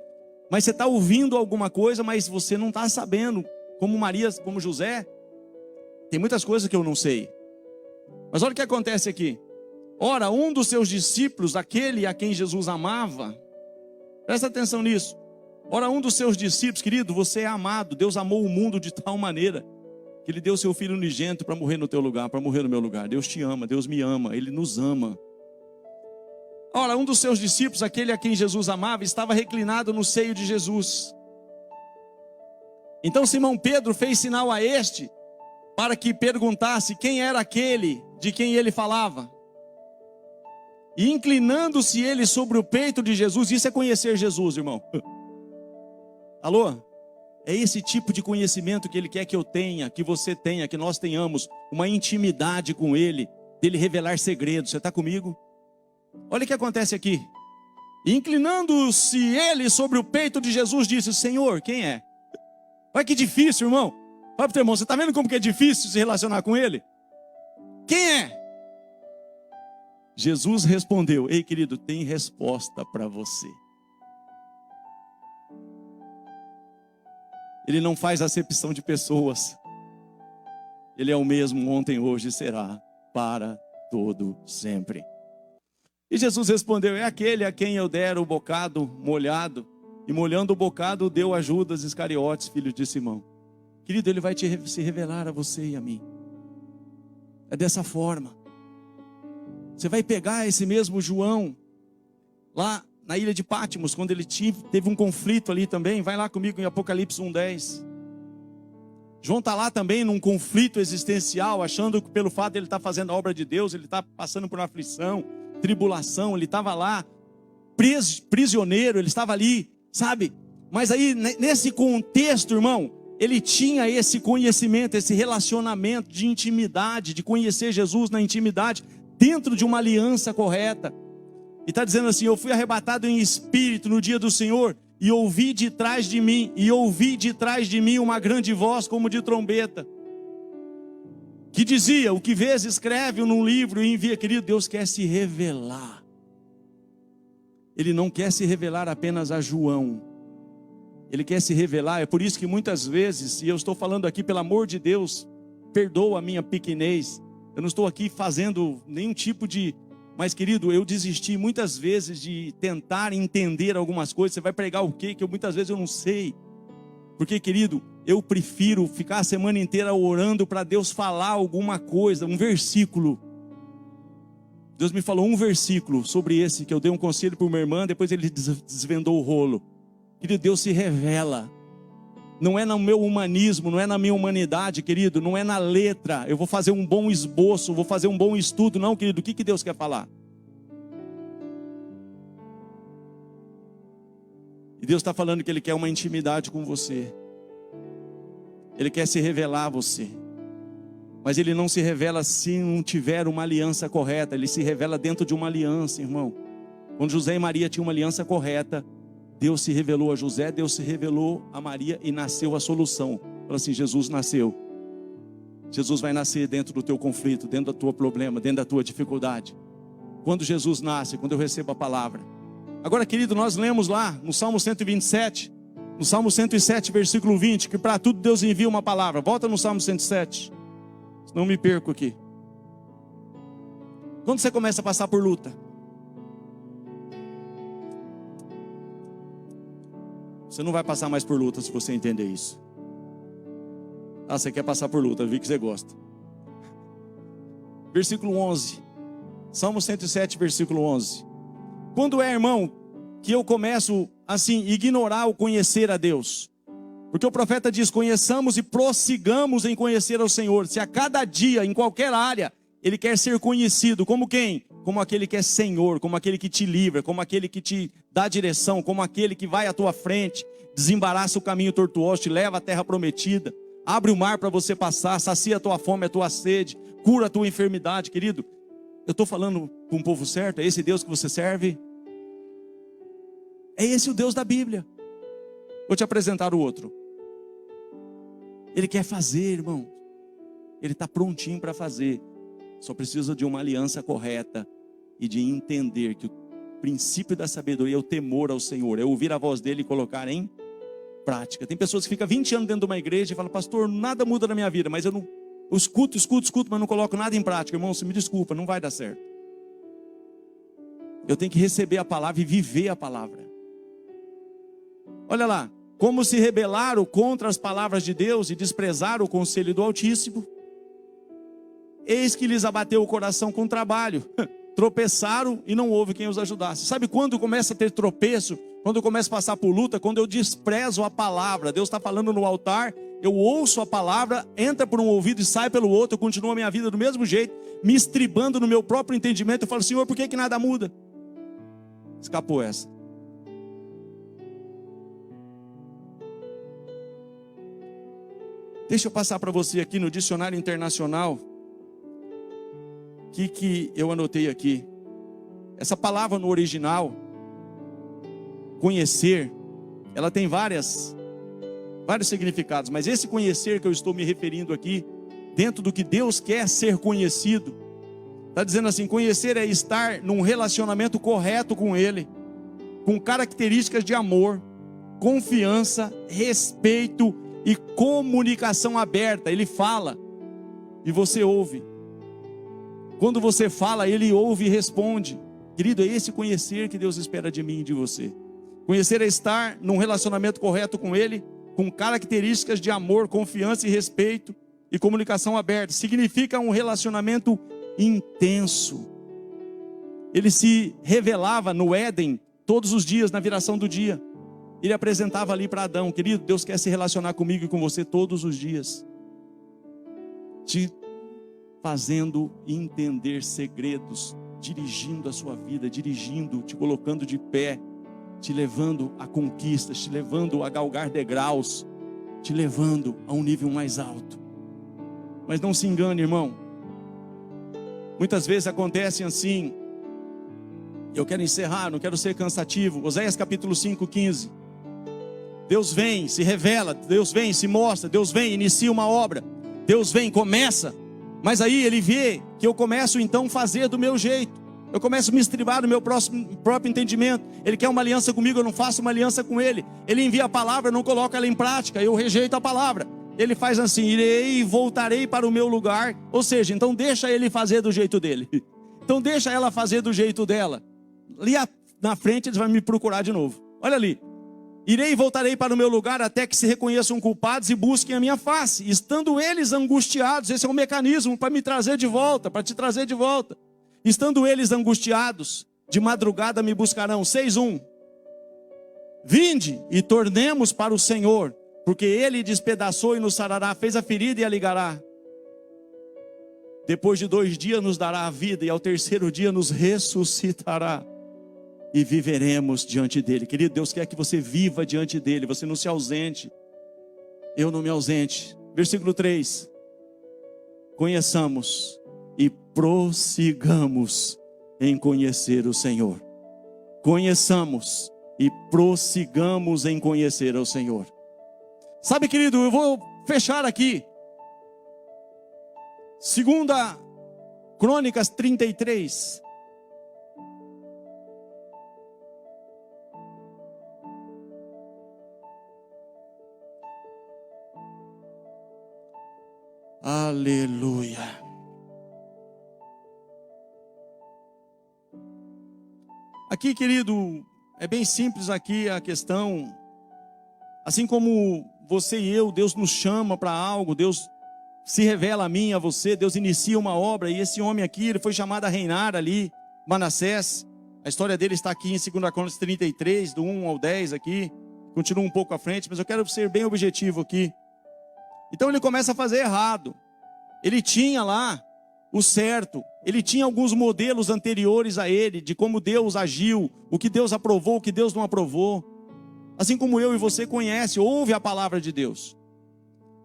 mas você está ouvindo alguma coisa, mas você não está sabendo. Como Maria, como José, tem muitas coisas que eu não sei. Mas olha o que acontece aqui. Ora, um dos seus discípulos, aquele a quem Jesus amava, presta atenção nisso. Ora, um dos seus discípulos, querido, você é amado. Deus amou o mundo de tal maneira que Ele deu seu Filho unigênito para morrer no teu lugar, para morrer no meu lugar. Deus te ama, Deus me ama, Ele nos ama. Ora, um dos seus discípulos, aquele a quem Jesus amava, estava reclinado no seio de Jesus. Então Simão Pedro fez sinal a este, para que perguntasse quem era aquele de quem ele falava. E inclinando-se ele sobre o peito de Jesus, isso é conhecer Jesus, irmão. Alô? É esse tipo de conhecimento que Ele quer que eu tenha, que você tenha, que nós tenhamos uma intimidade com Ele, dele revelar segredos. Você está comigo? Olha o que acontece aqui. Inclinando-se ele sobre o peito de Jesus, disse: Senhor, quem é? Olha que difícil, irmão. Olha para o teu irmão, você está vendo como que é difícil se relacionar com Ele? Quem é? Jesus respondeu: ei, querido, tem resposta para você. Ele não faz acepção de pessoas. Ele é o mesmo ontem, hoje e será para todo sempre. E Jesus respondeu: é aquele a quem eu der o bocado molhado. E molhando o bocado, deu a Judas Iscariotes, filho de Simão. Querido, Ele vai se revelar a você e a mim. É dessa forma. Você vai pegar esse mesmo João, lá na ilha de Pátimos, quando ele teve um conflito ali também. Vai lá comigo em Apocalipse 1:10. João está lá também num conflito existencial, achando que pelo fato de ele estar fazendo a obra de Deus, ele está passando por uma aflição, tribulação. Ele estava lá, prisioneiro, ele estava ali, sabe? Mas aí, nesse contexto, irmão, ele tinha esse conhecimento, esse relacionamento de intimidade, de conhecer Jesus na intimidade, dentro de uma aliança correta. E está dizendo assim: eu fui arrebatado em espírito no dia do Senhor, e ouvi de trás de mim uma grande voz como de trombeta, que dizia: o que vês, escreve num livro e envia. Querido, Deus quer se revelar. Ele não quer se revelar apenas a João, Ele quer se revelar. É por isso que muitas vezes, e eu estou falando aqui, pelo amor de Deus, perdoa a minha pequenez. Eu não estou aqui fazendo nenhum tipo de... Mas, querido, eu desisti muitas vezes de tentar entender algumas coisas. Você vai pregar o quê? Que muitas vezes eu não sei. Porque, querido, eu prefiro ficar a semana inteira orando para Deus falar alguma coisa, um versículo. Deus me falou um versículo sobre esse, que eu dei um conselho para uma irmã, depois ele desvendou o rolo. Querido, Deus se revela. Não é no meu humanismo, não é na minha humanidade, querido, não é na letra. Eu vou fazer um bom esboço, vou fazer um bom estudo. Não, querido, o que Deus quer falar? E Deus está falando que Ele quer uma intimidade com você. Ele quer se revelar a você. Mas Ele não se revela se não tiver uma aliança correta. Ele se revela dentro de uma aliança, irmão. Quando José e Maria tinham uma aliança correta, Deus se revelou a José, Deus se revelou a Maria e nasceu a solução. Fala assim, Jesus nasceu. Jesus vai nascer dentro do teu conflito, dentro do teu problema, dentro da tua dificuldade. Quando Jesus nasce, quando eu recebo a palavra. Agora, querido, nós lemos lá no Salmo 127, no Salmo 107, versículo 20, que para tudo Deus envia uma palavra. Volta no Salmo 107, senão me perco aqui. Quando você começa a passar por luta, você não vai passar mais por luta se você entender isso. Ah, você quer passar por luta, eu vi que você gosta. Versículo 11. Salmo 107, versículo 11. Quando é, irmão, que eu começo, assim, ignorar o conhecer a Deus? Porque o profeta diz, conheçamos e prossigamos em conhecer ao Senhor. Se a cada dia, em qualquer área, Ele quer ser conhecido, como quem? Como aquele que é Senhor, como aquele que te livra, como aquele que te dá direção, como aquele que vai à tua frente, desembaraça o caminho tortuoso, te leva à terra prometida, abre o mar para você passar, sacia a tua fome, a tua sede, cura a tua enfermidade, querido. Eu estou falando com o povo certo? É esse Deus que você serve? É esse o Deus da Bíblia. Vou te apresentar o outro. Ele quer fazer, irmão. Ele está prontinho para fazer. Só precisa de uma aliança correta e de entender que o princípio da sabedoria é o temor ao Senhor, é ouvir a voz dele e colocar em prática. Tem pessoas que ficam 20 anos dentro de uma igreja e falam, pastor, nada muda na minha vida, mas eu escuto, mas não coloco nada em prática. Irmão, você me desculpa, não vai dar certo. Eu tenho que receber a palavra e viver a palavra. Olha lá, como se rebelaram contra as palavras de Deus e desprezaram o conselho do Altíssimo. Eis que lhes abateu o coração com trabalho. Tropeçaram e não houve quem os ajudasse. Sabe quando começa a ter tropeço? Quando eu começo a passar por luta? Quando eu desprezo a palavra. Deus está falando no altar, eu ouço a palavra, entra por um ouvido e sai pelo outro. Eu continuo a minha vida do mesmo jeito, me estribando no meu próprio entendimento. Eu falo, Senhor, por que nada muda? Escapou essa. Deixa eu passar para você aqui no dicionário internacional. Que eu anotei aqui. Essa palavra no original, conhecer, ela tem vários significados, mas esse conhecer que eu estou me referindo aqui, dentro do que Deus quer ser conhecido, está dizendo assim, conhecer é estar num relacionamento correto com Ele, com características de amor, confiança, respeito e comunicação aberta. Ele fala e você ouve. Quando você fala, Ele ouve e responde. Querido, é esse conhecer que Deus espera de mim e de você. Conhecer é estar num relacionamento correto com Ele, com características de amor, confiança e respeito e comunicação aberta. Significa um relacionamento intenso. Ele se revelava no Éden todos os dias, na viração do dia. Ele apresentava ali para Adão, querido, Deus quer se relacionar comigo e com você todos os dias. Te fazendo entender segredos, dirigindo a sua vida, te colocando de pé, te levando a conquistas, te levando a galgar degraus, te levando a um nível mais alto. Mas não se engane, irmão. Muitas vezes acontece assim. Eu quero encerrar, não quero ser cansativo. Oséias capítulo 5, 15. Deus vem, se revela, Deus vem, se mostra, Deus vem, inicia uma obra, Deus vem, começa. Mas aí Ele vê que eu começo então a fazer do meu jeito. Eu começo a me estribar no meu próprio entendimento. Ele quer uma aliança comigo, eu não faço uma aliança com ele. Ele envia a palavra, eu não coloco ela em prática, eu rejeito a palavra. Ele faz assim: irei e voltarei para o meu lugar. Ou seja, então deixa ele fazer do jeito dele. Então deixa ela fazer do jeito dela. Ali na frente eles vão me procurar de novo. Olha ali. Irei e voltarei para o meu lugar até que se reconheçam culpados e busquem a minha face. Estando eles angustiados, esse é um mecanismo para me trazer de volta, para te trazer de volta. Estando eles angustiados, de madrugada me buscarão. 6:1. Vinde e tornemos para o Senhor, porque Ele despedaçou e nos sarará, fez a ferida e a ligará. Depois de 2 dias nos dará a vida, e ao 3º dia nos ressuscitará. E viveremos diante dEle. Querido, Deus quer que você viva diante dEle, você não se ausente. Eu não me ausente. Versículo 3. Conheçamos e prossigamos em conhecer o Senhor. Conheçamos e prossigamos em conhecer o Senhor. Sabe, querido, eu vou fechar aqui. 2 Crônicas 33. Aleluia. Aqui, querido, é bem simples aqui a questão. Assim como você e eu, Deus nos chama para algo, Deus se revela a mim, a você, Deus inicia uma obra, e esse homem aqui, ele foi chamado a reinar ali, Manassés. A história dele está aqui em 2 Crônicas 33, do 1 ao 10 aqui. Continua um pouco à frente, mas eu quero ser bem objetivo aqui. Então ele começa a fazer errado. Ele tinha lá o certo. Ele tinha alguns modelos anteriores a ele, de como Deus agiu, o que Deus aprovou, o que Deus não aprovou. Assim como eu e você conhece, ouve a palavra de Deus.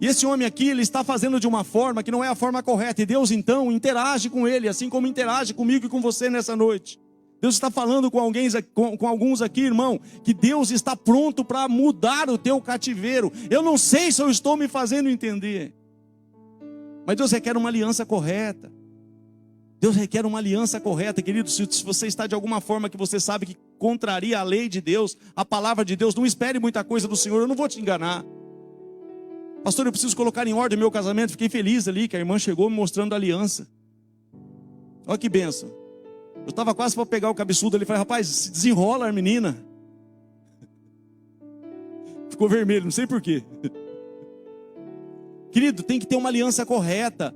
E esse homem aqui, ele está fazendo de uma forma que não é a forma correta. E Deus então interage com ele, assim como interage comigo e com você nessa noite. Deus está falando com alguns aqui, irmão, que Deus está pronto para mudar o teu cativeiro. Eu não sei se eu estou me fazendo entender. Mas Deus requer uma aliança correta. Deus requer uma aliança correta, querido. Se você está de alguma forma que você sabe que contraria a lei de Deus, a palavra de Deus, não espere muita coisa do Senhor, eu não vou te enganar. Pastor, eu preciso colocar em ordem meu casamento. Fiquei feliz ali que a irmã chegou me mostrando a aliança. Olha que bênção. Eu estava quase para pegar o cabeçudo ali. Falei: rapaz, se desenrola a menina. Ficou vermelho, não sei porquê. Querido, tem que ter uma aliança correta.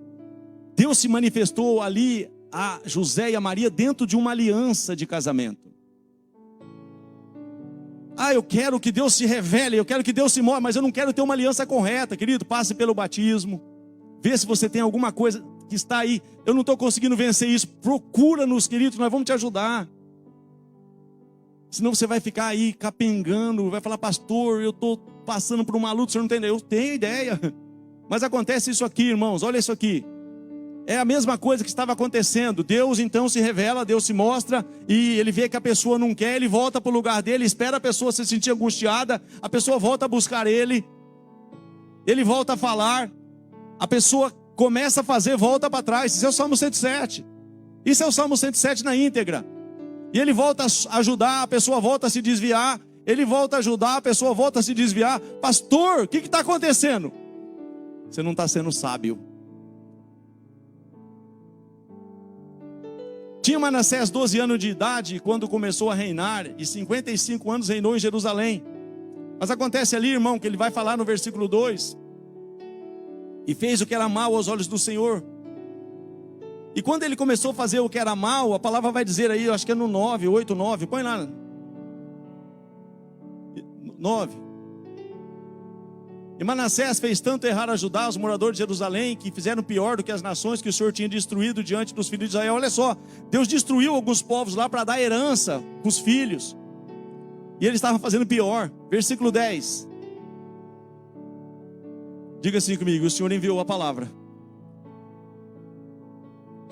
Deus se manifestou ali a José e a Maria dentro de uma aliança de casamento. Eu quero que Deus se revele, eu quero que Deus se mostre, mas eu não quero ter uma aliança correta. Querido, passe pelo batismo. Vê se você tem alguma coisa que está aí. Eu não estou conseguindo vencer isso. Procura-nos, queridos, nós vamos te ajudar. Senão você vai ficar aí capengando, vai falar: pastor, eu estou passando por uma luta, o senhor não tem ideia. Eu tenho ideia. Mas acontece isso aqui, irmãos, olha isso aqui. É a mesma coisa que estava acontecendo. Deus então se revela, Deus se mostra, e ele vê que a pessoa não quer, ele volta para o lugar dele, espera a pessoa se sentir angustiada, a pessoa volta a buscar ele volta a falar, a pessoa começa a fazer, volta para trás. Isso é o Salmo 107. Isso é o Salmo 107 na íntegra. E ele volta a ajudar, a pessoa volta a se desviar, ele volta a ajudar, a pessoa volta a se desviar. Pastor, o que está acontecendo? Você não está sendo sábio. Tinha Manassés 12 anos de idade quando começou a reinar, e 55 anos reinou em Jerusalém. Mas acontece ali, irmão, que ele vai falar no versículo 2: e fez o que era mal aos olhos do Senhor. E quando ele começou a fazer o que era mal, a palavra vai dizer aí, eu acho que é no 9, 8, 9, põe lá 9. E Manassés fez tanto errar a Judá, os moradores de Jerusalém, que fizeram pior do que as nações que o Senhor tinha destruído diante dos filhos de Israel. Olha só, Deus destruiu alguns povos lá para dar herança para os filhos, e eles estavam fazendo pior. Versículo 10. Diga assim comigo: o Senhor enviou a palavra.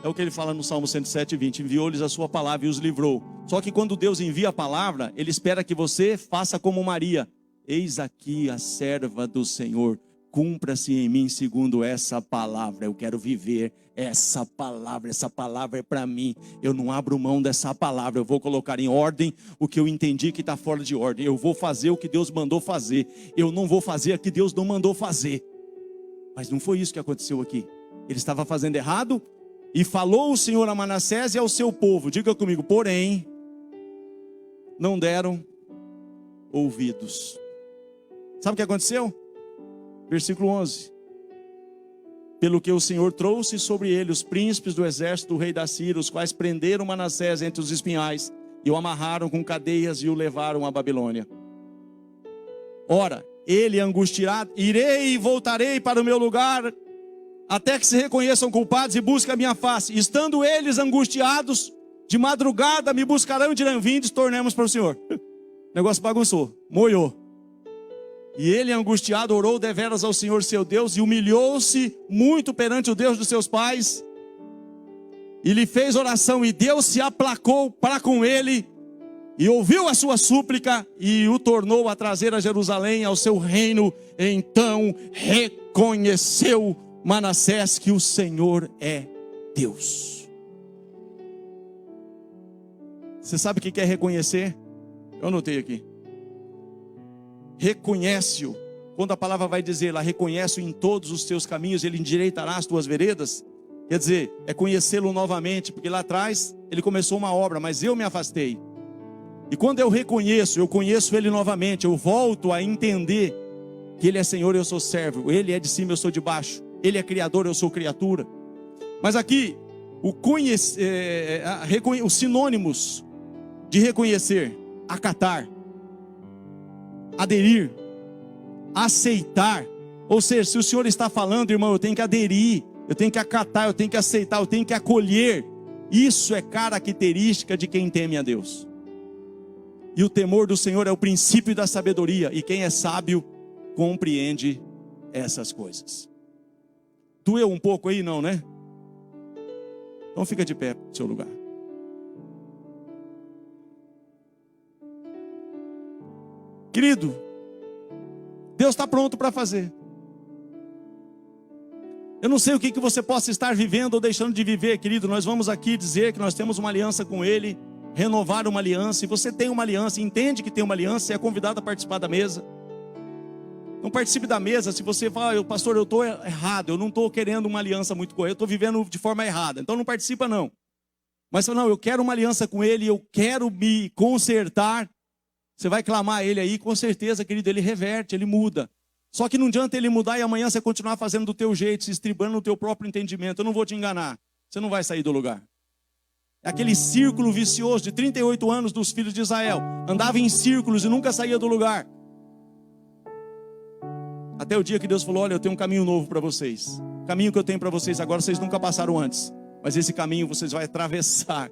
É o que ele fala no Salmo 107, 20. Enviou-lhes a sua palavra e os livrou. Só que quando Deus envia a palavra, ele espera que você faça como Maria: eis aqui a serva do Senhor, cumpra-se em mim segundo essa palavra. Eu quero viver essa palavra é para mim. Eu não abro mão dessa palavra, eu vou colocar em ordem o que eu entendi que está fora de ordem. Eu vou fazer o que Deus mandou fazer, eu não vou fazer o que Deus não mandou fazer. Mas não foi isso que aconteceu aqui. Ele estava fazendo errado, e falou o Senhor a Manassés e ao seu povo, diga comigo, porém, não deram ouvidos. Sabe o que aconteceu? Versículo 11. Pelo que o Senhor trouxe sobre ele os príncipes do exército do rei da Síria, os quais prenderam Manassés entre os espinhais, e o amarraram com cadeias e o levaram à Babilônia. Ora, ele angustiado, irei e voltarei para o meu lugar, até que se reconheçam culpados e busquem a minha face. Estando eles angustiados, de madrugada me buscarão e dirão, vindes, tornemos para o Senhor. O negócio bagunçou, moiou. E ele, angustiado, orou deveras ao Senhor seu Deus, e humilhou-se muito perante o Deus dos seus pais, e lhe fez oração, e Deus se aplacou para com ele, e ouviu a sua súplica, e o tornou a trazer a Jerusalém, ao seu reino. Então reconheceu Manassés que o Senhor é Deus. Você sabe o que é reconhecer? Eu anotei aqui. Reconhece-o. Quando a palavra vai dizer lá, reconhece-o em todos os teus caminhos, ele endireitará as tuas veredas. Quer dizer, é conhecê-lo novamente, porque lá atrás ele começou uma obra, mas eu me afastei. E quando eu reconheço, eu conheço ele novamente, eu volto a entender que ele é Senhor, eu sou servo, ele é de cima, eu sou de baixo. Ele é criador, eu sou criatura. Mas aqui, os sinônimos de reconhecer: acatar, aderir, aceitar. Ou seja, se o Senhor está falando, irmão, eu tenho que aderir, eu tenho que acatar, eu tenho que aceitar, eu tenho que acolher. Isso é característica de quem teme a Deus. E o temor do Senhor é o princípio da sabedoria, e quem é sábio compreende essas coisas. Doeu um pouco aí, não, né? Então fica de pé no seu lugar. Querido, Deus está pronto para fazer. Eu não sei o que você possa estar vivendo ou deixando de viver, querido. Nós vamos aqui dizer que nós temos uma aliança com Ele, renovar uma aliança. E você tem uma aliança, entende que tem uma aliança, você é convidado a participar da mesa. Não participe da mesa se você fala, pastor, eu estou errado, eu não estou querendo uma aliança muito correta, eu estou vivendo de forma errada, então não participa não. Mas não, eu quero uma aliança com Ele, eu quero me consertar. Você vai clamar a Ele aí, com certeza, querido, Ele reverte, Ele muda. Só que não adianta Ele mudar e amanhã você continuar fazendo do teu jeito, se estribando no teu próprio entendimento. Eu não vou te enganar, você não vai sair do lugar. É aquele círculo vicioso de 38 anos dos filhos de Israel. Andava em círculos e nunca saía do lugar. Até o dia que Deus falou, olha, eu tenho um caminho novo para vocês. O caminho que eu tenho para vocês agora, vocês nunca passaram antes. Mas esse caminho vocês vão atravessar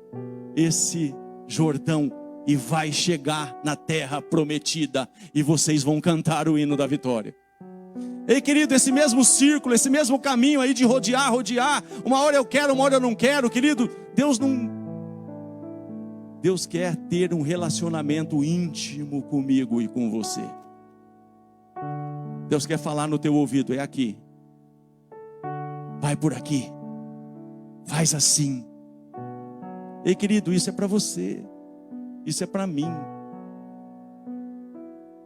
esse Jordão e vai chegar na terra prometida. E vocês vão cantar o hino da vitória. Ei, querido, esse mesmo círculo, esse mesmo caminho aí de rodear. Uma hora eu quero, uma hora eu não quero, querido. Deus quer ter um relacionamento íntimo comigo e com você. Deus quer falar no teu ouvido, é aqui. Vai por aqui. Faz assim. Ei, querido, isso é para você. Isso é para mim.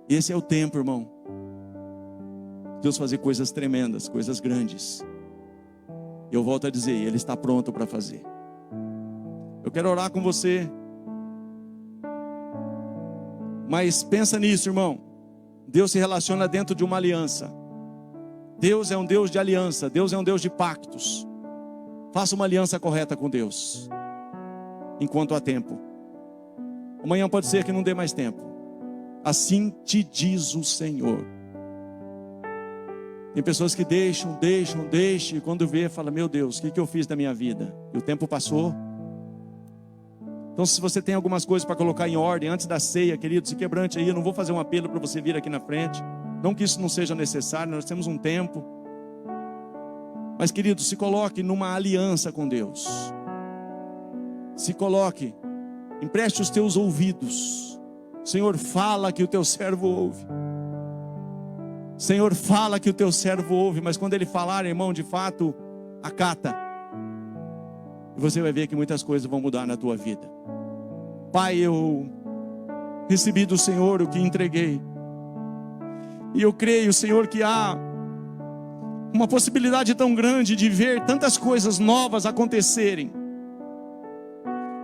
Esse é o tempo, irmão. Deus fazer coisas tremendas, coisas grandes. Eu volto a dizer, Ele está pronto para fazer. Eu quero orar com você. Mas pensa nisso, irmão. Deus se relaciona dentro de uma aliança. Deus é um Deus de aliança. Deus é um Deus de pactos. Faça uma aliança correta com Deus, enquanto há tempo. Amanhã pode ser que não dê mais tempo. Assim te diz o Senhor. Tem pessoas que deixam, e quando vê, fala, meu Deus, o que eu fiz da minha vida? E o tempo passou. Então, se você tem algumas coisas para colocar em ordem antes da ceia, querido, se quebrante aí. Eu não vou fazer um apelo para você vir aqui na frente. Não que isso não seja necessário, nós temos um tempo. Mas, querido, se coloque numa aliança com Deus. Se coloque, empreste os teus ouvidos. Senhor, fala que o teu servo ouve. Senhor, fala que o teu servo ouve, mas quando ele falar, irmão, de fato, acata. E você vai ver que muitas coisas vão mudar na tua vida. Pai, eu recebi do Senhor o que entreguei. E eu creio, Senhor, que há uma possibilidade tão grande de ver tantas coisas novas acontecerem.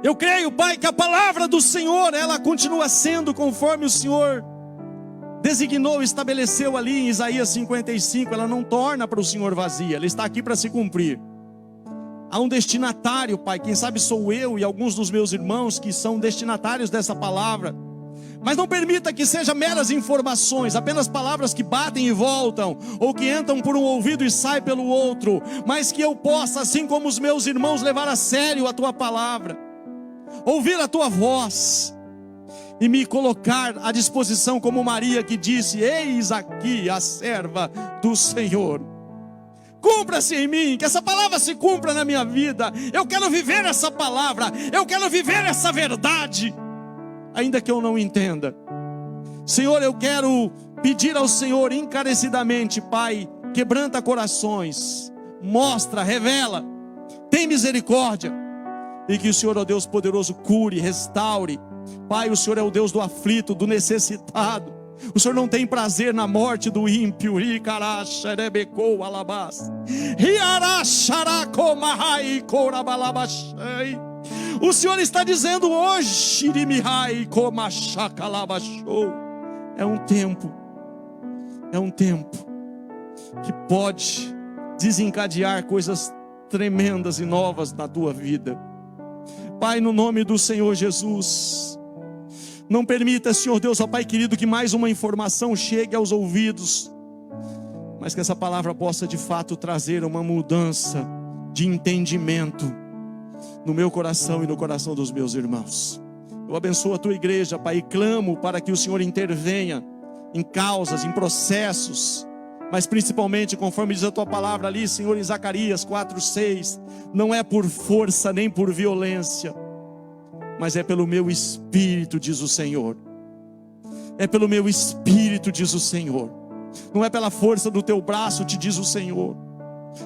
Eu creio, Pai, que a palavra do Senhor, ela continua sendo conforme o Senhor designou, estabeleceu ali em Isaías 55. Ela não torna para o Senhor vazia, ela está aqui para se cumprir. Há um destinatário, Pai, quem sabe sou eu e alguns dos meus irmãos que são destinatários dessa palavra. Mas não permita que sejam meras informações, apenas palavras que batem e voltam, ou que entram por um ouvido e saem pelo outro, mas que eu possa, assim como os meus irmãos, levar a sério a tua palavra, ouvir a tua voz e me colocar à disposição, como Maria que disse: eis aqui a serva do Senhor. Cumpra-se em mim, que essa palavra se cumpra na minha vida. Eu quero viver essa palavra, eu quero viver essa verdade, ainda que eu não entenda. Senhor, eu quero pedir ao Senhor encarecidamente, Pai, quebranta corações, mostra, revela, tem misericórdia, e que o Senhor, ó Deus poderoso, cure, restaure. Pai, o Senhor é o Deus do aflito, do necessitado. O Senhor não tem prazer na morte do ímpio. O Senhor está dizendo hoje: é um tempo que pode desencadear coisas tremendas e novas na tua vida. Pai, no nome do Senhor Jesus, não permita, Senhor Deus, ó Pai querido, que mais uma informação chegue aos ouvidos, mas que essa palavra possa de fato trazer uma mudança de entendimento no meu coração e no coração dos meus irmãos. Eu abençoo a tua igreja, Pai, e clamo para que o Senhor intervenha em causas, em processos, mas principalmente, conforme diz a tua palavra ali, Senhor, em Zacarias 4:6, não é por força nem por violência, mas é pelo meu espírito, diz o Senhor. É pelo meu espírito, diz o Senhor. Não é pela força do teu braço, te diz o Senhor.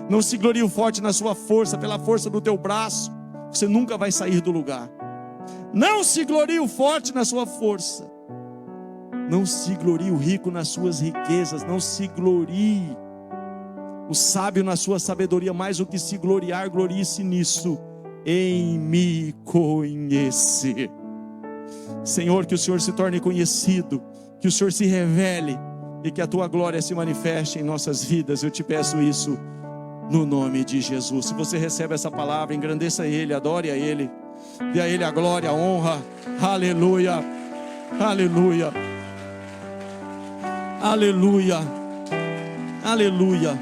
Não se glorie o forte na sua força, pela força do teu braço você nunca vai sair do lugar. Não se glorie o forte na sua força, não se glorie o rico nas suas riquezas, não se glorie o sábio na sua sabedoria, mais do que se gloriar, glorie-se nisso, em me conhecer. Senhor, que o Senhor se torne conhecido, que o Senhor se revele e que a tua glória se manifeste em nossas vidas. Eu te peço isso no nome de Jesus. Se você recebe essa palavra, engrandeça Ele, adore a Ele, dê a Ele a glória, a honra. Aleluia, aleluia, aleluia, aleluia,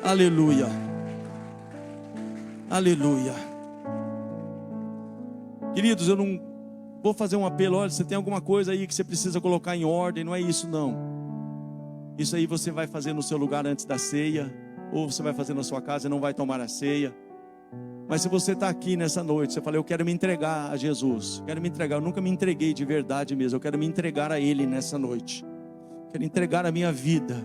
aleluia, aleluia. Queridos, eu não vou fazer um apelo. Olha, você tem alguma coisa aí que você precisa colocar em ordem? Não é isso não. Isso aí você vai fazer no seu lugar antes da ceia, ou você vai fazer na sua casa e não vai tomar a ceia. Mas se você está aqui nessa noite, você fala: eu quero me entregar a Jesus, quero me entregar. Eu nunca me entreguei de verdade mesmo, eu quero me entregar a Ele nessa noite. Quero entregar a minha vida.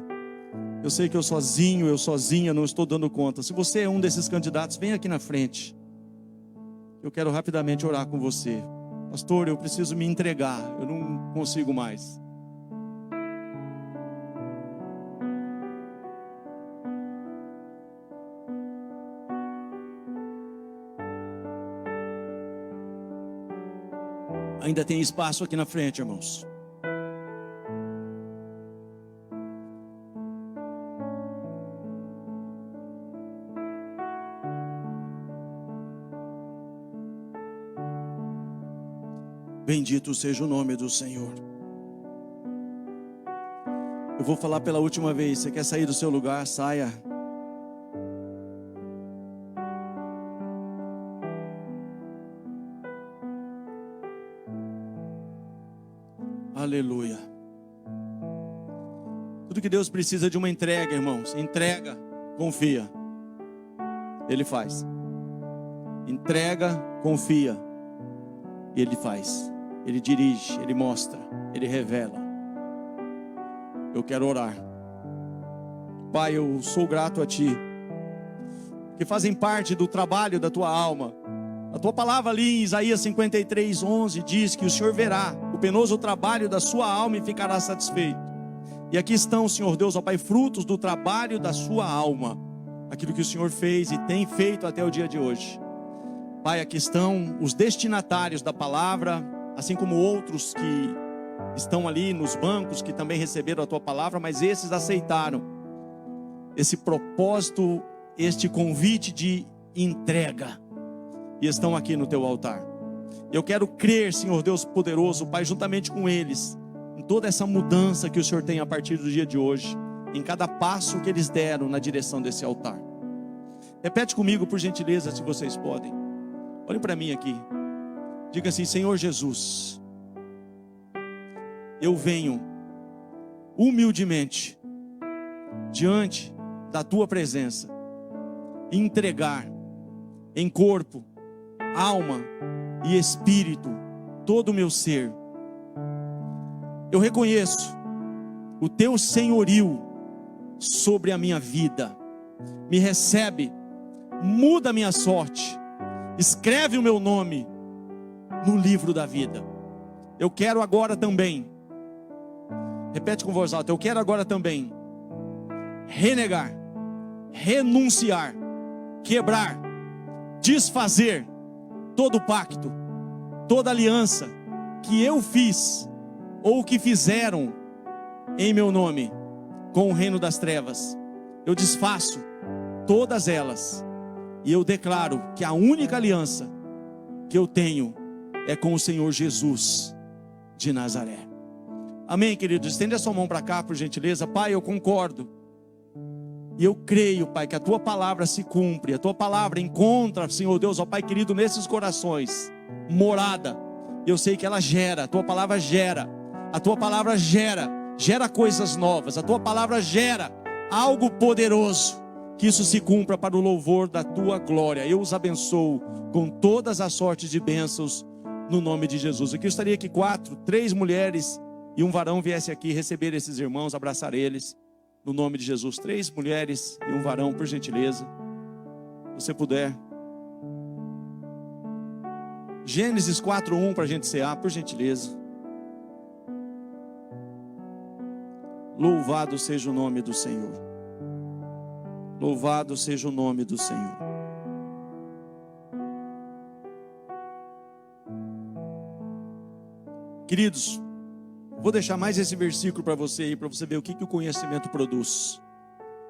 Eu sei que eu sozinho, eu sozinha não estou dando conta. Se você é um desses candidatos, vem aqui na frente. Eu quero rapidamente orar com você. Pastor, eu preciso me entregar, eu não consigo mais. Ainda tem espaço aqui na frente, irmãos. Bendito seja o nome do Senhor. Eu vou falar pela última vez. Você quer sair do seu lugar? Saia. Aleluia. Tudo que Deus precisa é de uma entrega, irmãos. Entrega, confia. Ele faz. Entrega, confia. Ele faz. Ele dirige, Ele mostra, Ele revela. eu quero orar. Pai, eu sou grato a Ti, que fazem parte do trabalho da Tua alma. A Tua palavra ali em Isaías 53:11 diz que o Senhor verá o penoso trabalho da sua alma e ficará satisfeito. E aqui estão, Senhor Deus, ó Pai, frutos do trabalho da sua alma, aquilo que o Senhor fez e tem feito até o dia de hoje. Pai, aqui estão os destinatários da palavra, assim como outros que estão ali nos bancos, que também receberam a Tua palavra, mas esses aceitaram esse propósito, este convite de entrega, e estão aqui no Teu altar. Eu quero crer, Senhor Deus poderoso, Pai, juntamente com eles, em toda essa mudança que o Senhor tem a partir do dia de hoje, em cada passo que eles deram na direção desse altar. Repete comigo, por gentileza, se vocês podem. Olhem para mim aqui. Diga assim: Senhor Jesus, eu venho humildemente diante da Tua presença, entregar em corpo, alma e espírito todo o meu ser. Eu reconheço o Teu senhorio sobre a minha vida. Me recebe, muda a minha sorte, escreve o meu nome no livro da vida. Eu quero agora também, repete com voz alta, eu quero agora também renegar, renunciar, quebrar, desfazer todo pacto, toda aliança que eu fiz ou que fizeram em meu nome com o reino das trevas. Eu desfaço todas elas e eu declaro que a única aliança que eu tenho é com o Senhor Jesus de Nazaré. Amém, queridos? Estende a sua mão para cá, por gentileza. Pai, eu concordo e eu creio, Pai, que a Tua palavra se cumpre. A Tua palavra encontra, Senhor Deus, ó Pai querido, nesses corações morada. Eu sei que ela gera, a Tua palavra gera. A Tua palavra gera coisas novas. A Tua palavra gera algo poderoso. Que isso se cumpra para o louvor da Tua glória. Eu os abençoo com todas as sortes de bênçãos no nome de Jesus. Eu gostaria que 3 mulheres e um varão viessem aqui receber esses irmãos, abraçar eles no nome de Jesus. 3 mulheres e um varão, por gentileza, se você puder. Gênesis 4:1 para a gente cear, por gentileza. Louvado seja o nome do Senhor. Louvado seja o nome do Senhor. Queridos, vou deixar mais esse versículo para você aí, para você ver o que o conhecimento produz.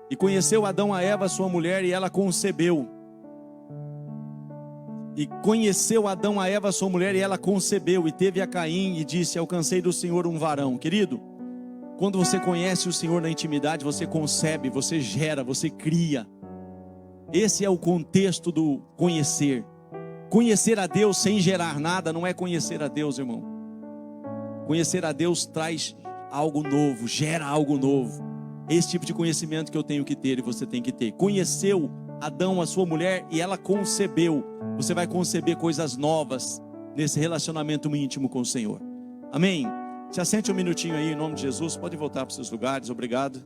E conheceu Adão a Eva, sua mulher, e ela concebeu. E conheceu Adão a Eva, sua mulher, e ela concebeu. E teve a Caim e disse: alcancei do Senhor um varão. Querido, quando você conhece o Senhor na intimidade, você concebe, você gera, você cria. Esse é o contexto do conhecer. Conhecer a Deus sem gerar nada não é conhecer a Deus, irmão. Conhecer a Deus traz algo novo, gera algo novo. Esse tipo de conhecimento que eu tenho que ter e você tem que ter. Conheceu Adão, a sua mulher, e ela concebeu. Você vai conceber coisas novas nesse relacionamento íntimo com o Senhor. Amém? Se assente um minutinho aí em nome de Jesus. Pode voltar para os seus lugares. Obrigado.